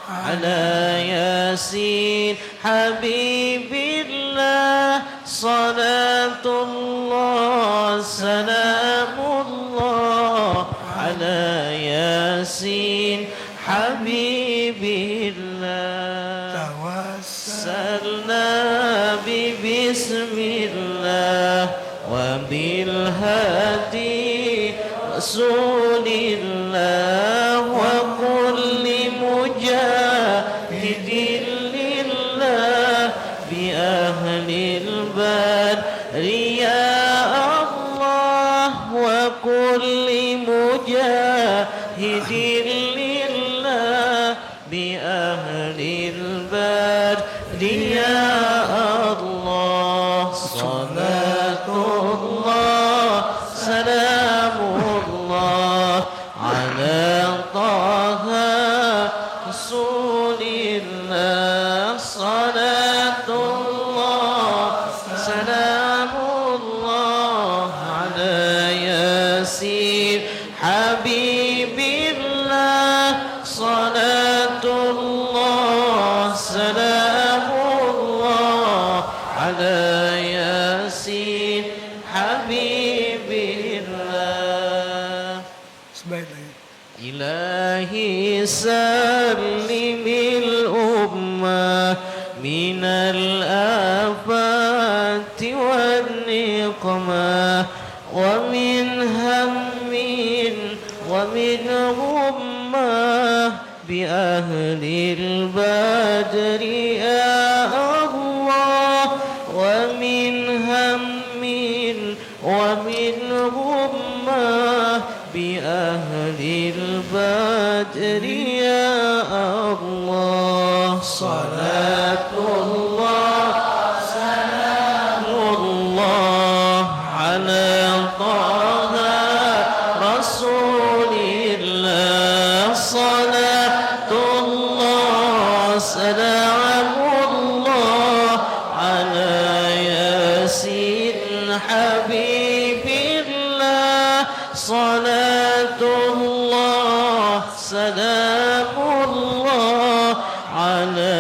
ala Yasin Habibillah. Salatullah salamullah الله وبالهدي رسول الله وكل مجاهد لله بأهل البدر يا الله وكل مجاهد لله بأهل البدر يا الله صلاة الله سلام الله على طه رسول الله صلاة الله سلام الله على ياسين حبيب الله صلاة الله سلام الله على ياسين حبيب الله Sebaik-baik. إلهي سلم الأمة من الآفات والنقمة ومن هم ومن غمة بأهل البدر يا الله ومن هم ومن غمة بأهل البدر يا الله صلاة الله سلام الله على طه رسول الله صلاة الله سلام الله على ياسين حبيب الله صلاة الله سلام الله على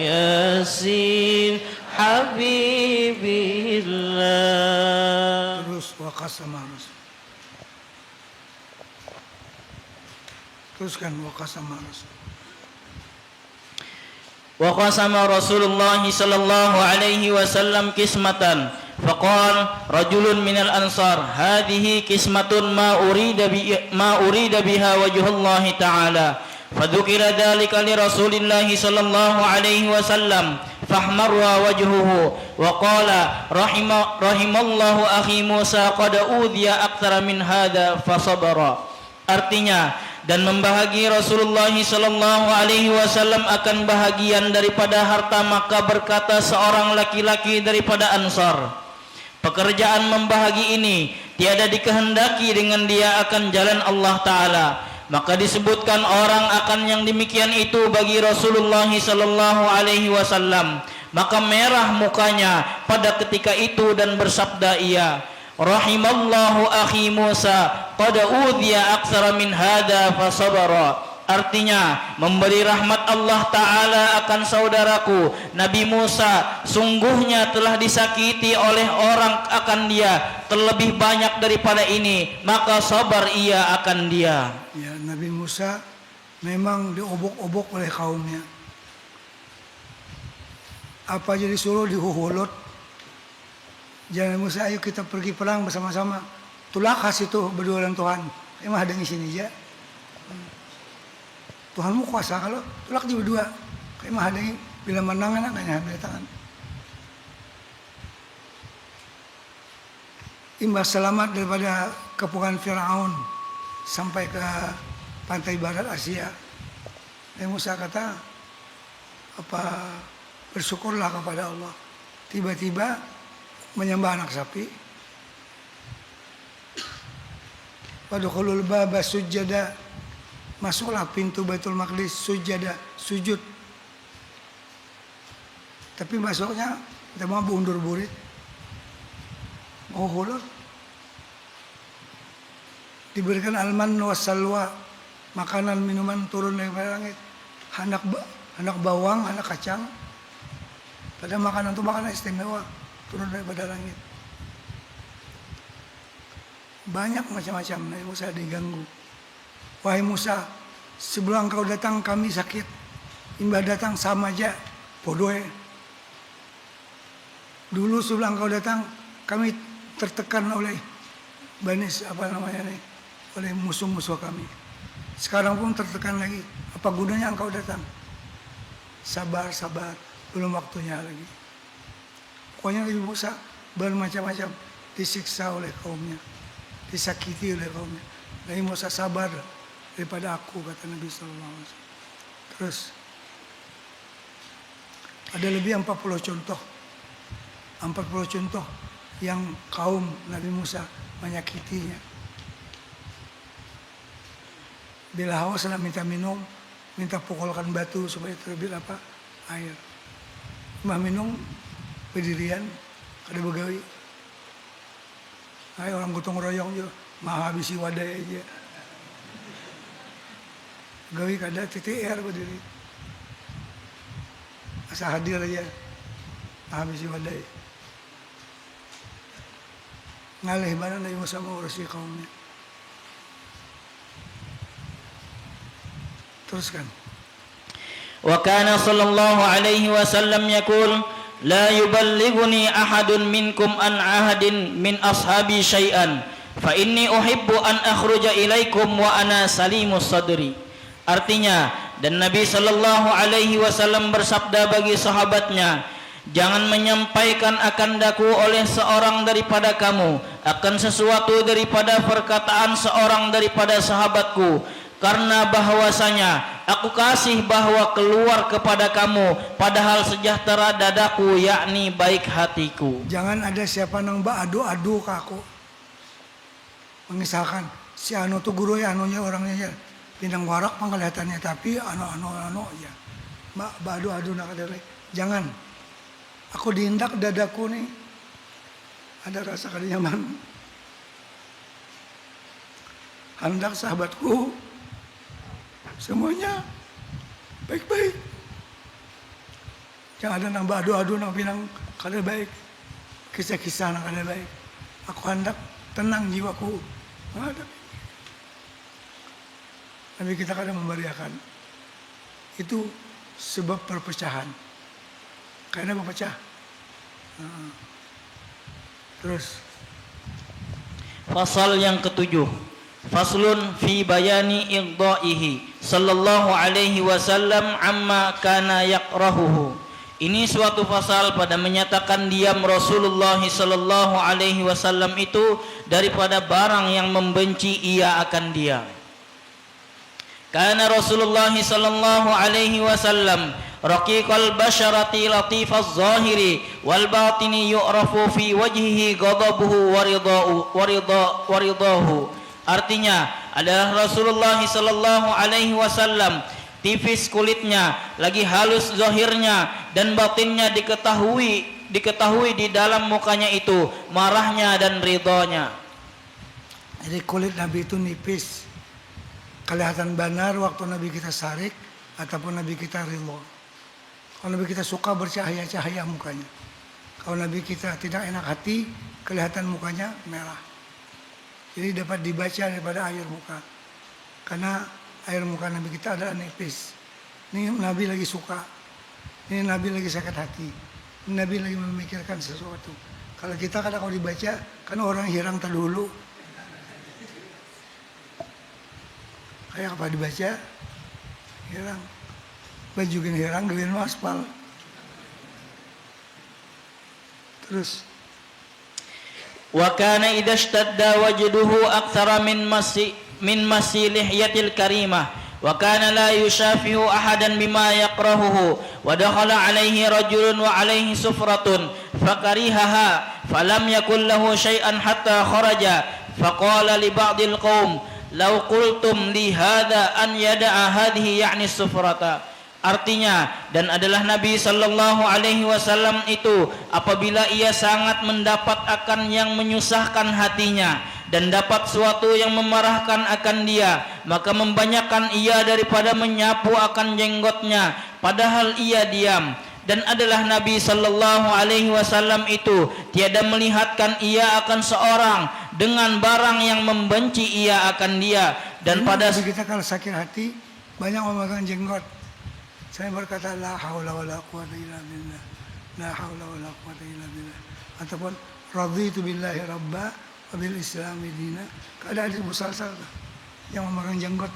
ياسين حبيب الله Terus waqasama Rasul. Teruskan waqasama Rasul. وقسم رسول الله صلى الله عليه وسلم قسمة فقال رجل من الأنصار هذه قسمة ما أريد بها وجه الله تعالى فذكر ذلك لرسول الله صلى الله عليه وسلم فاحمر وجهه وقال رحم الله أخي موسى قد أوذي أكثر من هذا فصبر. Artinya, dan membahagiai Rasulullah sallallahu alaihi wasallam akan bahagian daripada harta, maka berkata seorang laki-laki daripada Ansar, pekerjaan membahagi ini tiada dikehendaki dengan dia akan jalan Allah Ta'ala. Maka disebutkan orang akan yang demikian itu bagi Rasulullah sallallahu alaihi wasallam. Maka merah mukanya pada ketika itu dan bersabda ia, rahimallahu akhi Musa qad udhiya aktsara min hadza fasabara. Artinya, memberi rahmat Allah Ta'ala akan saudaraku Nabi Musa, sungguhnya telah disakiti oleh orang akan dia terlebih banyak daripada ini, maka sabar ia akan dia. Ya, Nabi Musa memang diobok-obok oleh kaumnya. Apa aja disuruh dihuhulut. Jangan Musa, ayo kita pergi perang bersama-sama. Tulah kasih tuh berdua dengan Tuhan. Emang ada di sini aja. Tuhanmu kuasa kalau tulak di berdua. Emang ada bila menang enak nggak tangan. Imbas selamat daripada kepungan Firaun sampai ke pantai barat Asia. Dan Musa kata, bersyukurlah kepada Allah. Tiba-tiba menyembah anak sapi. Wadkhulul baba sujada. Masuklah pintu Baitul Maqdis sujada, sujud. Tapi masuknya kita mau undur burit. Mau hulur. Diberikan alman wassalwa, makanan minuman turun dari langit. Anak bawang, anak kacang. Pada makanan itu makanan istimewa turun daripada langit. Banyak macam-macam. Nabi Musa diganggu. Wahai Musa, sebelum engkau datang kami sakit. Imbah datang sama aja, bodoh. Dulu sebelum engkau datang, kami tertekan oleh oleh musuh-musuh kami. Sekarang pun tertekan lagi. Apa gunanya engkau datang? Sabar, belum waktunya lagi. Pokoknya Nabi Musa bermacam-macam disiksa oleh kaumnya, disakiti oleh kaumnya. Nabi Musa sabar daripada aku, kata Nabi SAW. Terus ada lebih 40 contoh yang kaum Nabi Musa menyakitinya. Bila haus nak minta minum, minta pukulkan batu supaya terbit air. Mah minum berdirian, ada begawi. Ay, orang gotong royong je, mah habisi wadai aja. Gawi kada TTR berdiri. Asa hadir aja, habisi wadai. Ngalih mana Nabi Musa mengurusi kaumnya. Teruskan. Wa kana sallallahu alaihi wasallam yaqul la yuballighuni ahadun minkum an ahadin min ashabi syai'an fa inni uhibbu an akhruja ilaikum wa ana salimus sadri. Artinya, dan Nabi sallallahu alaihi wasallam bersabda bagi sahabatnya, jangan menyampaikan akan daku oleh seorang daripada kamu akan sesuatu daripada perkataan seorang daripada sahabatku, karena bahwasanya aku kasih bahwa keluar kepada kamu padahal sejahtera dadaku, yakni baik hatiku. Jangan ada siapa nang adu-adu ke aku. Mengisahkan si anu tuh guru ya anunya orangnya ya. Pindang warak pengkelihatannya tapi anu ya. Adu-adu nak ada. Jangan. Aku diindak dadaku nih. Ada rasa kada nyaman. Hendak sahabatku semuanya baik-baik. Jangan ada nambah adu-adu nang pinang kada baik. Kisah-kisah nang kada baik. Aku hendak tenang jiwaku. Ada. Nabi kita kada memberiakan. Itu sebab perpecahan. Karena berpecah. Terus. Fasal yang ketujuh. Faslun fi bayani igda'ihi sallallahu alaihi wasallam amma kana yakrahuhu. Ini suatu fasal pada menyatakan diam Rasulullah sallallahu alaihi wasallam itu daripada barang yang membenci ia akan dia. Kana Rasulullah sallallahu alaihi wasallam raqiqal basharati latifaz zahiri wal batini yu'rafu fi wajhihi ghadabuhu wa ridahu. Artinya adalah Rasulullah sallallahu alaihi wasallam tipis kulitnya, lagi halus zahirnya dan batinnya diketahui di dalam mukanya itu marahnya dan ridhonya. Jadi kulit Nabi itu nipis. Kelihatan benar waktu Nabi kita sarik ataupun Nabi kita ridho. Kalau Nabi kita suka bercahaya-cahaya mukanya. Kalau Nabi kita tidak enak hati, kelihatan mukanya merah. Jadi dapat dibaca daripada air muka. Karena air muka Nabi kita adalah nipis. Ini Nabi lagi suka. Ini Nabi lagi sakit hati. Ini Nabi lagi memikirkan sesuatu. Kalau kita kadang kalau dibaca, kan orang hirang terdahulu. Kayak apa dibaca? Hirang. Baju gini hirang, gawin aspal. Terus. Wa kana idza ishtadda wajduhu aktsara min masi lihyatil karimah wa kana la yushafihu ahadan bima yakrahuhu wa dakhala alaihi rajulun wa alaihi sufratun fakarihaha falam yakul lahu syai'an hatta kharaja faqala li ba'dil qaum law qultum li hadha an yada'a hadhihi ya'ni sufrata. Artinya, dan adalah Nabi sallallahu alaihi wasallam itu apabila ia sangat mendapat akan yang menyusahkan hatinya dan dapat suatu yang memarahkan akan dia, maka membanyakkan ia daripada menyapu akan jenggotnya padahal ia diam. Dan adalah Nabi sallallahu alaihi wasallam itu tiada melihatkan ia akan seorang dengan barang yang membenci ia akan dia. Dan pada kita kalau sakit hati banyak memegang jenggot. Saya berkata la haula wala quwwata illa billah. La haula wala quwwata illa billah. Ataupun raditu billahi rabba wa bil islami dina. Ada hadis musalsal yang memegang jenggot.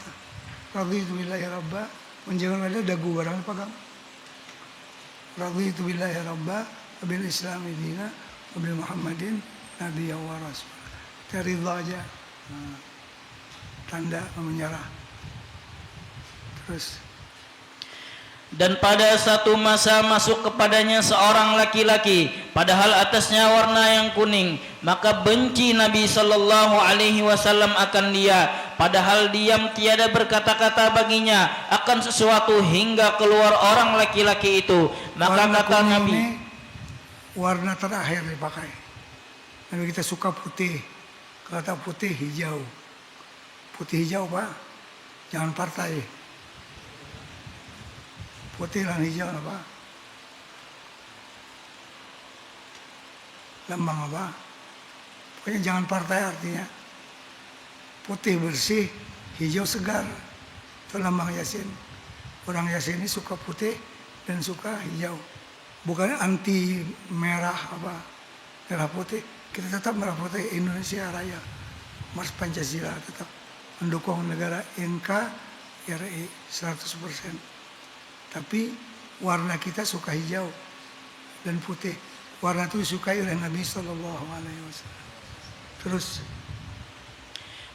Raditu billahi rabba, menjenggot ada dagu barang pegang. Raditu billahi rabba wa bil islami dina wa bil muhammadin nabiyya wa rasul. Ridha aja. Tanda menyerah. Terus Dan pada satu masa masuk kepadanya seorang laki-laki, padahal atasnya warna yang kuning, maka benci Nabi sallallahu alaihi wasallam akan dia, padahal diam tiada berkata-kata baginya akan sesuatu hingga keluar orang laki-laki itu. Maka warna kata kuning Nabi, ini warna terakhir dipakai. Nabi kita suka putih. Kata putih hijau. Putih hijau Pak, jangan partai. Putih dan hijau apa? Lambang apa? Pokoknya jangan partai artinya. Putih bersih, hijau segar. Itu lambang Yasin. Orang Yasin ini suka putih dan suka hijau. Bukan anti merah apa? Merah putih. Kita tetap merah putih Indonesia Raya. Mars Pancasila tetap mendukung negara NKRI 100%. Tapi warna kita suka hijau dan putih. Warna itu disukai oleh Nabi Sallallahu Alaihi Wasallam. Terus,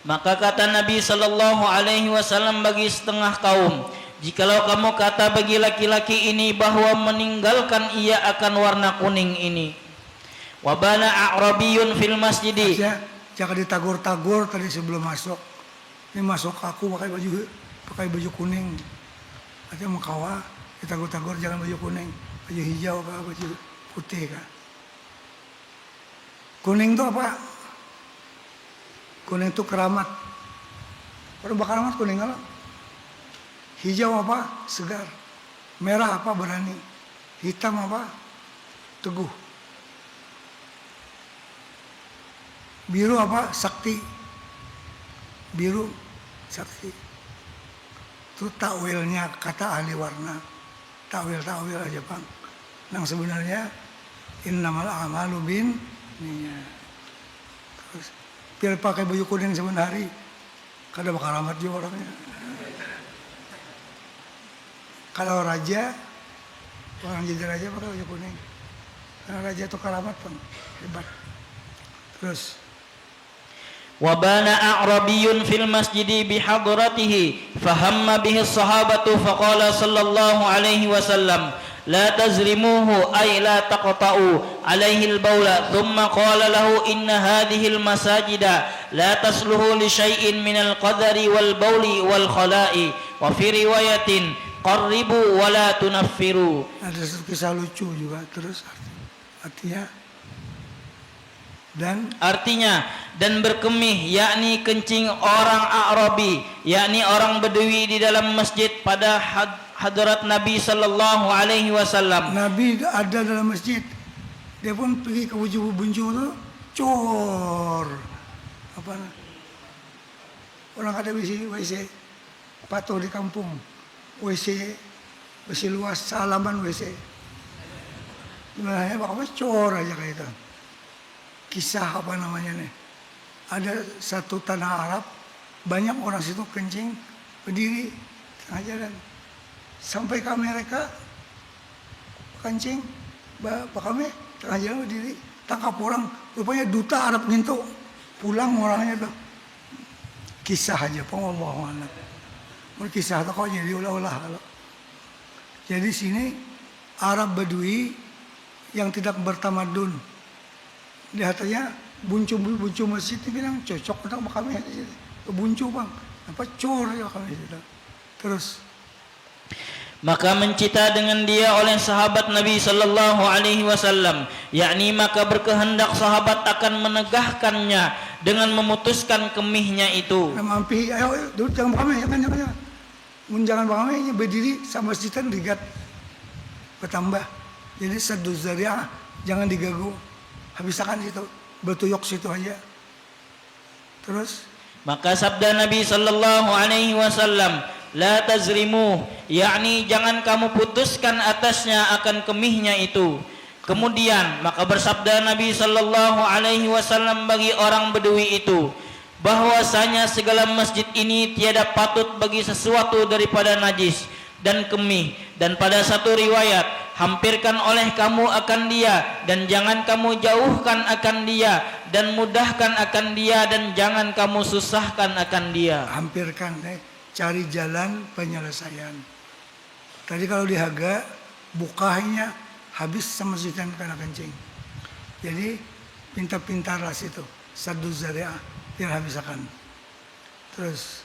maka kata Nabi sallallahu alaihi wasallam bagi setengah kaum, jikalau kamu kata bagi laki-laki ini bahwa meninggalkan ia akan warna kuning ini. Wabana a'rabiyun fil masjidi. Jangan ditagur-tagur tadi sebelum masuk. Ini masuk aku pakai baju kuning. Artinya mengkawa, ditagur-tagur jangan baju kuning, baju hijau kah, baju putih kah. Kuning itu apa? Kuning itu keramat. Orang bakal keramat kuning apa? Hijau apa? Segar. Merah apa? Berani. Hitam apa? Teguh. Biru apa? Sakti. Biru, sakti. Itu takwilnya kata ahli warna. Takwil aja Bang. Yang sebenarnya innamal a'malu bin niyyat. Terus biar pakai baju kuning sebenarnya kada bakal amat juga orangnya. Kalau raja, orang jadi raja pakai baju kuning. Karena raja itu karamat Bang, hebat. Terus Wabana a'rabiyun fil masjidi bihadratihi fahamma bihi sahabatu faqala sallallahu alaihi wasallam la tazrimuhu ay la taqta'u alaihi al-bawla thumma qala lahu inna hadhihi al-masajida la tasluhu li syai'in min al-qadari wal bawli wal khala'i wa fi riwayatin qarribu wa la tunaffiru. Ada satu kisah lucu juga. Terus artinya dan berkemih, yakni kencing orang A'rabi, yakni orang Bedui di dalam masjid pada hadrat Nabi sallallahu alaihi wasallam. Nabi ada dalam masjid, dia pun pergi ke buncu itu cor apa? Orang ada WC patuh di kampung, WC luas salaman WC. Nah, apa cor aja kayak itu. Kisah apa namanya nih? Ada satu tanah Arab, banyak orang situ kencing, berdiri tengah jalan. Sampai ke Amerika, kencing, kami tengah jalan berdiri, tangkap orang, rupanya duta Arab ngintuk, pulang orangnya tuh. Kisah aja, pengawalan. Kisah itu kok jadi ulah-ulah. Jadi sini Arab Badui yang tidak bertamadun. Lihatnya buncu masjid ini bilang cocok untuk kami buncu Bang, apa cor ya kami itu. Terus maka mencita dengan dia oleh sahabat Nabi sallallahu alaihi wasallam, yakni maka berkehendak sahabat akan menegahkannya dengan memutuskan kemihnya itu. Mampi, ayo duduk jangan kami jangan kami berdiri sama masjid kan rigat bertambah. Jadi sadu zariah jangan diganggu. Habiskan situ, bertuyuk situ aja. Terus maka sabda Nabi sallallahu alaihi wasallam, la tazrimu, yakni jangan kamu putuskan atasnya akan kemihnya itu. Kemudian maka bersabda Nabi sallallahu alaihi wasallam bagi orang Bedui itu, bahwasanya segala masjid ini tiada patut bagi sesuatu daripada najis dan kemih, dan pada satu riwayat, hampirkan oleh kamu akan dia dan jangan kamu jauhkan akan dia, dan mudahkan akan dia dan jangan kamu susahkan akan dia. Hampirkan, cari jalan penyelesaian. Tadi kalau di Haga, bukahnya habis sama Sultan kena kencing. Jadi pintar-pintarlah situ, saddu zari'ah, biar habisakan. Terus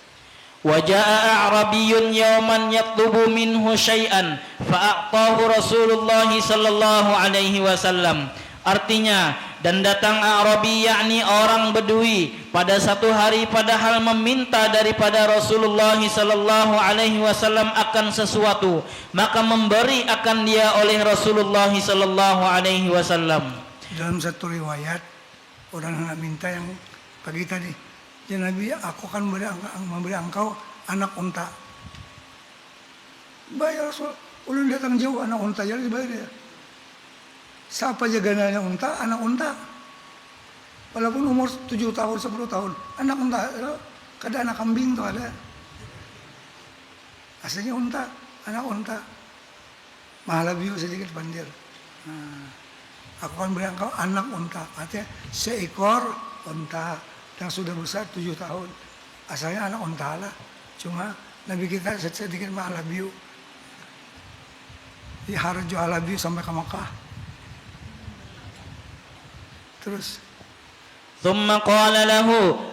Waja'a a'rabiyyun yawman yatlubu minhu syai'an fa'a'tahu Rasulullah sallallahu alaihi wasallam. Artinya, dan datang A'rabi yakni orang Bedui pada satu hari padahal meminta daripada Rasulullah sallallahu alaihi wasallam akan sesuatu, maka memberi akan dia oleh Rasulullah sallallahu alaihi wasallam. dalam satu riwayat, orang yang minta yang pagi tadi, ya Nabi, aku akan memberi engkau anak unta. Bayar Rasul, ulun datang jauh anak unta, jadi bayar dia. Siapa jaga anak unta? Walaupun umur 7 tahun, 10 tahun, anak unta, kada anak kambing tuh ada. Aslinya unta, anak unta. Mahalabiu sedikit bandir. Nah, aku akan beri engkau anak unta. Artinya seekor unta yang sudah besar 7 tahun. Asalnya anak unta lah. Cuma Nabi kita sedikit mahalabiu. Diharjo alabiu sampai ke Makkah. Terus ثم قال له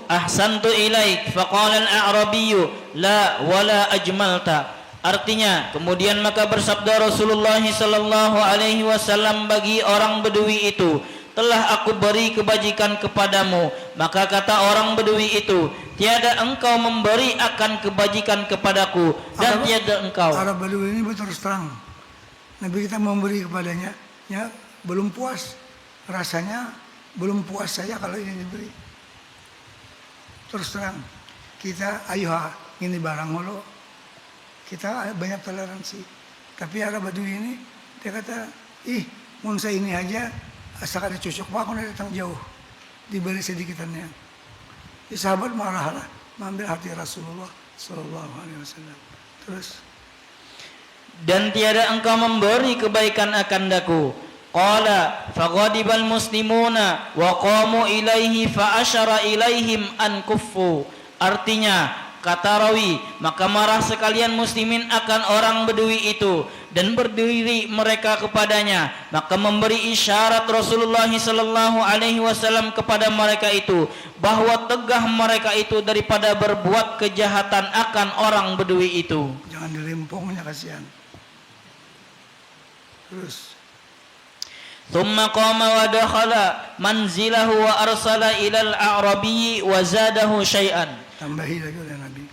أحسنت إليك فقال الأعرابي لا ولا أجملت. Artinya, kemudian maka bersabda Rasulullah sallallahu alaihi wasallam bagi orang Bedui itu, telah aku beri kebajikan kepadamu. Maka kata orang Bedui itu, tiada engkau memberi akan kebajikan kepadaku, dan tiada engkau. Arab Bedui ini terus terang. Nabi kita memberi kepadanya, ya belum puas, rasanya belum puas saya kalau ini diberi. Terus terang, kita ayo ini barang mulu. Kita banyak toleransi. Tapi Arab Badui ini, dia kata, mun saya ini aja, asal ada cocok, aku datang jauh. Diberi sedikitannya. Di sahabat marah lah, mengambil hati Rasulullah Sallallahu Alaihi Wasallam. Terus, dan tiada engkau memberi kebaikan akan daku. Qala faghadibal muslimuna wa qamu ilaihi fa asyara ilaihim an kuffu. Artinya, kata rawi, maka marah sekalian muslimin akan orang Bedui itu dan berdiri mereka kepadanya, maka memberi isyarat Rasulullah sallallahu alaihi wasallam kepada mereka itu bahwa tegah mereka itu daripada berbuat kejahatan akan orang Bedui itu. jangan dilimpungnya, kasihan. Terus ثم قام ودخل منزله وأرسل إلى الأعرابي وزاده شيئا. tambahi lagi oleh Nabi.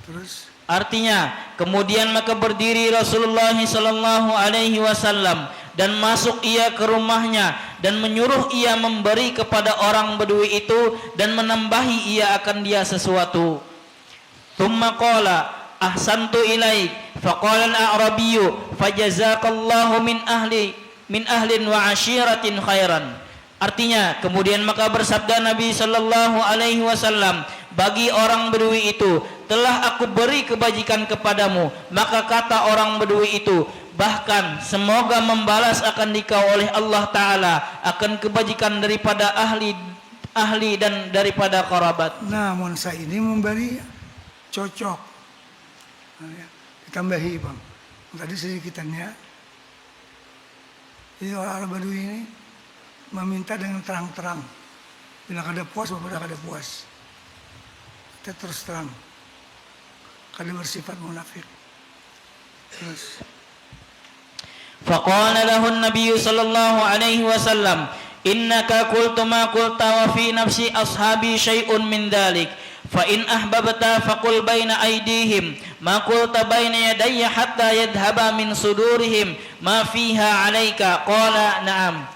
Terus Artinya, kemudian maka berdiri Rasulullah sallallahu alaihi wasallam dan masuk ia ke rumahnya dan menyuruh ia memberi kepada orang Bedui itu dan menambahi ia akan dia sesuatu. Thumma qala ahsantu ilaik faqala al-a'rabiyyu fajazakallahu min ahlin wa ashiratin khairan. Artinya, kemudian maka bersabda Nabi sallallahu alaihi wasallam bagi orang Bedui itu, telah aku beri kebajikan kepadamu. Maka kata orang Bedui itu, bahkan semoga membalas akan dikau oleh Allah Ta'ala akan kebajikan daripada ahli dan daripada kerabat. namun saya ini memberi cocok. Ditambahi bang. Tadi sedikitannya. Jadi orang Arab Badui ini meminta dengan terang-terang. Bila kada puas, bapak kada puas. Kita terus terang. Kada bersifat munafik. Terus Faqala lahu an-nabiy sallallahu alaihi wasallam, innaka qultu ma qulta wa fi nafsi ashabi syai'un min dhalik. Fa in ahbabta faqul baina aydihim ma qulta baina yadayya hatta yadhhaba min sudurihim ma fiha alayka. Qala na'am.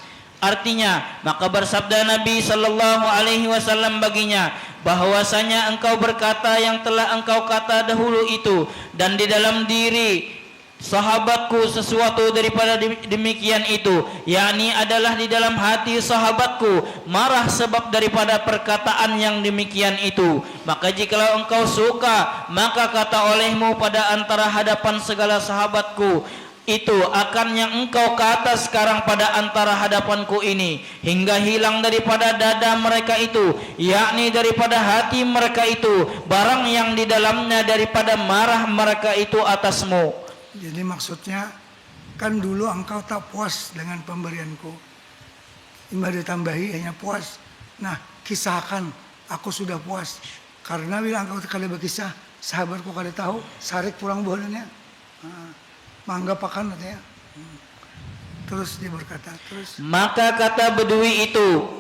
Artinya, maka bersabda Nabi sallallahu alaihi wasallam baginya, bahwasanya engkau berkata yang telah engkau kata dahulu itu, dan di dalam diri sahabatku sesuatu daripada demikian itu, yakni adalah di dalam hati sahabatku marah sebab daripada perkataan yang demikian itu. Maka jikalau engkau suka, maka kata olehmu pada antara hadapan segala sahabatku itu akan yang engkau kata sekarang pada antara hadapanku ini, hingga hilang daripada dada mereka itu, yakni daripada hati mereka itu, barang yang di dalamnya daripada marah mereka itu atasmu. Jadi maksudnya, kan dulu engkau tak puas dengan pemberianku, imbah ditambahi hanya puas. Nah, kisahkan aku sudah puas, karena bila engkau kali berkisah, sahabatku kali tahu, sarik pulang bolanya, mangga pakan katanya. Terus dia berkata, maka kata Bedui itu,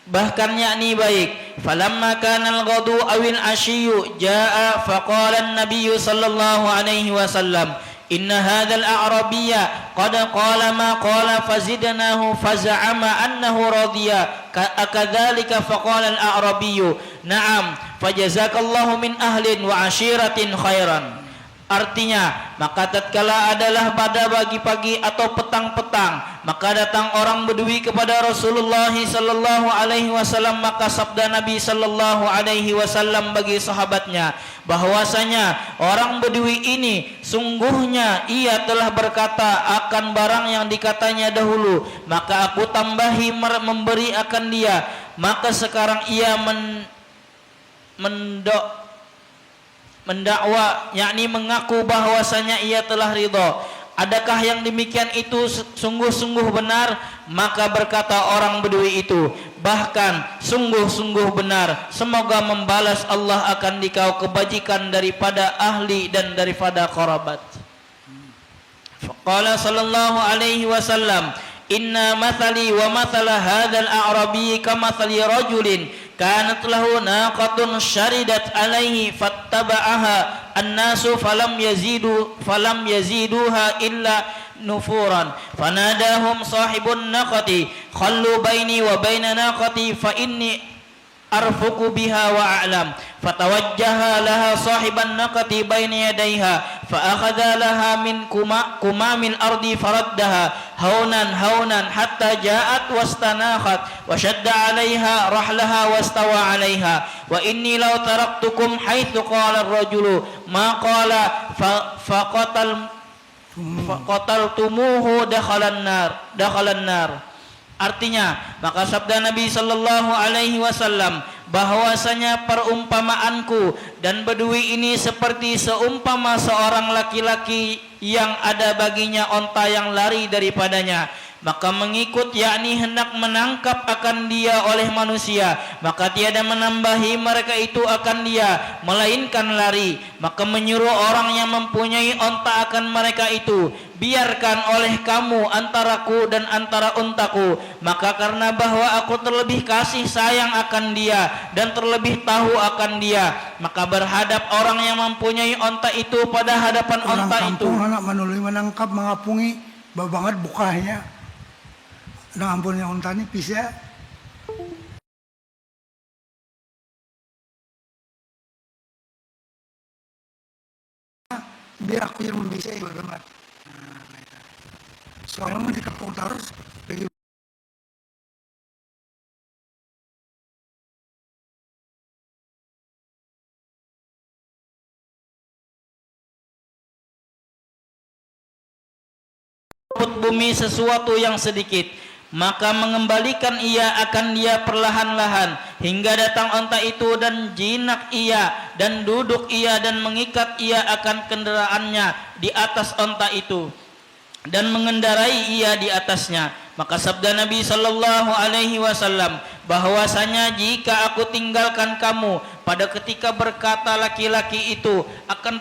bahkan yakni baik, falamma kana al-ghadu awil ashiyu jaa faqala an-nabiy sallallahu alaihi wasallam inna hadzal a'rabiyya qad qala ma qala fazidnahu faz'ama annahu radiya akadzalika faqala al-a'rabiyyu na'am fajazakallahu min ahlin wa ashiratin khairan. Artinya, maka tatkala adalah pada pagi-pagi atau petang-petang, maka datang orang Bedui kepada Rasulullah sallallahu alaihi wasallam, maka sabda Nabi sallallahu alaihi wasallam bagi sahabatnya bahwasanya orang Bedui ini sungguhnya ia telah berkata akan barang yang dikatanya dahulu, maka aku tambahi memberi akan dia, maka sekarang ia mendakwa, yakni mengaku bahwasanya ia telah ridha. Adakah yang demikian itu sungguh-sungguh benar? Maka berkata orang Bedui itu, bahkan sungguh-sungguh benar, semoga membalas Allah akan dikau kebajikan daripada ahli dan daripada kerabat. Faqala sallallahu alaihi wasallam, inna mathali wa mathala hadzal a'rabi kamathali rajulin kanat lahu naqatun syaridat alaihi fattaba'aha an-nasu falam yaziduha illa nufuran fanadahum sahibun naqati khallu baini wa baina naqati fa inni arfuku biha wa a'lam fatawajjaha laha sahiban naqati baina yadayha fa akhadha laha min kumamil ardi faraddaha haunan hatta ja'at wastanakhat wa shadda 'alayha rahlaha wastawa 'alayha wa inni law taraktukum haitsu qala ar-rajulu ma qala faqataltumuhu dakhalan nar. Artinya, maka sabda Nabi sallallahu alaihi wasallam bahwasanya perumpamaanku dan Bedui ini seperti seumpama seorang laki-laki yang ada baginya onta yang lari daripadanya, maka mengikut, yakni hendak menangkap akan dia oleh manusia, maka tiada menambahi mereka itu akan dia, melainkan lari. Maka menyuruh orang yang mempunyai onta akan mereka itu, biarkan oleh kamu antaraku dan antara untaku, maka karena bahwa aku terlebih kasih sayang akan dia dan terlebih tahu akan dia, maka berhadap orang yang mempunyai onta itu pada hadapan orang onta itu. Orang kampung anak manului menangkap mengapungi babangat bukahnya. Nah ampunnya unta ini bisa. Biar aku yang membisai babangat. Soalnya mau dikepung terus. Bumi sesuatu yang sedikit, maka mengembalikan ia akan dia perlahan-lahan hingga datang onta itu dan jinak ia dan duduk ia dan mengikat ia akan kendaraannya di atas onta itu dan mengendarai ia di atasnya. Maka sabda Nabi sallallahu alaihi wasallam bahwasanya jika aku tinggalkan kamu pada ketika berkata laki-laki itu akan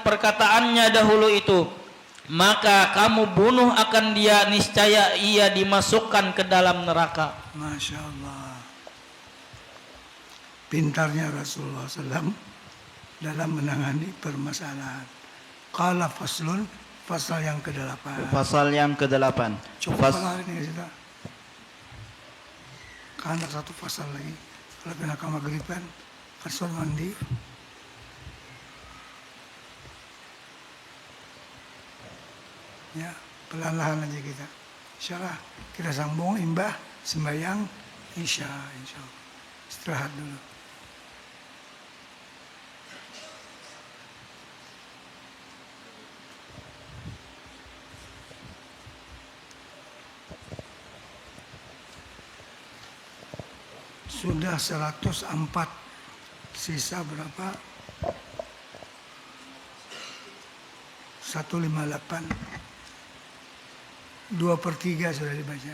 perkataannya dahulu itu, maka kamu bunuh akan dia, niscaya ia dimasukkan ke dalam neraka. Masya Allah. Pintarnya Rasulullah SAW dalam menangani permasalahan. Qala faslun, pasal yang ke-8. Pasal yang ke-8. Cukup pasal ini kita. Karena satu pasal lagi. Kalau kena magriban, pasal mandi. Ya, pelan-pelan aja kita. Insyaallah kita sambung imbah sembahyang Isya, insyaallah. Istirahat dulu. Sudah 104, sisa berapa? 158. 2/3 sudah dibaca.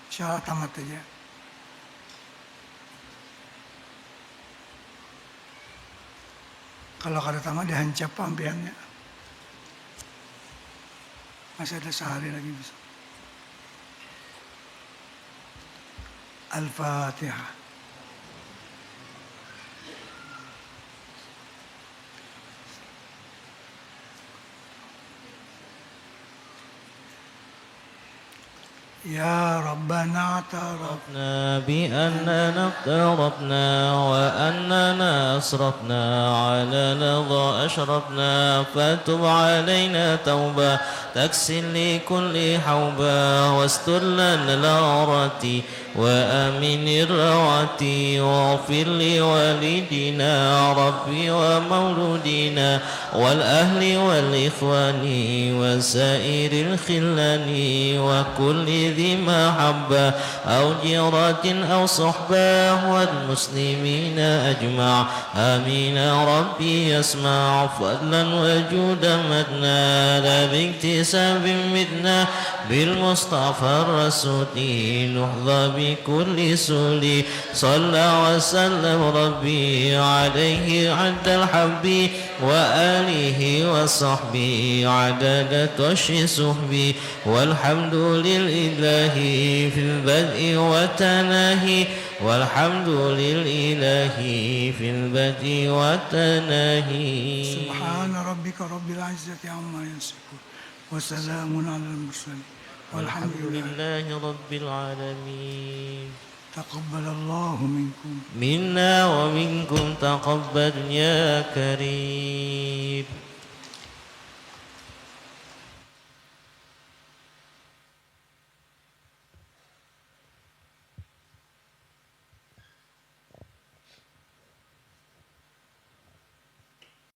Insyaallah tamat aja. Kalau kada tamat dihancap pampiannya. Masih ada sehari lagi bisa. Al-Fatihah. يا ربنا اعترف بأننا اقتربنا وأننا أسرفنا على لظى أشرفنا فتب علينا توبة تكسر لكل حوبة واستر لنا العورات وآمن الروعة واغفر لوالدنا ربي ومولودنا والأهل والإخوان وسائر الخلان وكل ذي محبة أو جيرة أو صحبة والمسلمين أجمع آمين ربي يسمع فضلا وجودا مدنا لا باكتساب مدنا بالمصطفى الرسول نحظى بكل سولي صلى وسلم ربي عليه عد الحب وآله وصحبه عدد طش صحبي والحمد لله في البدء والتناهي والحمد لله في البدء والتناهي سبحان ربك رب العزة عما يصفون وسلام على المرسلين والحمد لله رب العالمين تقبل الله منكم منا ومنكم تقبل يا كريم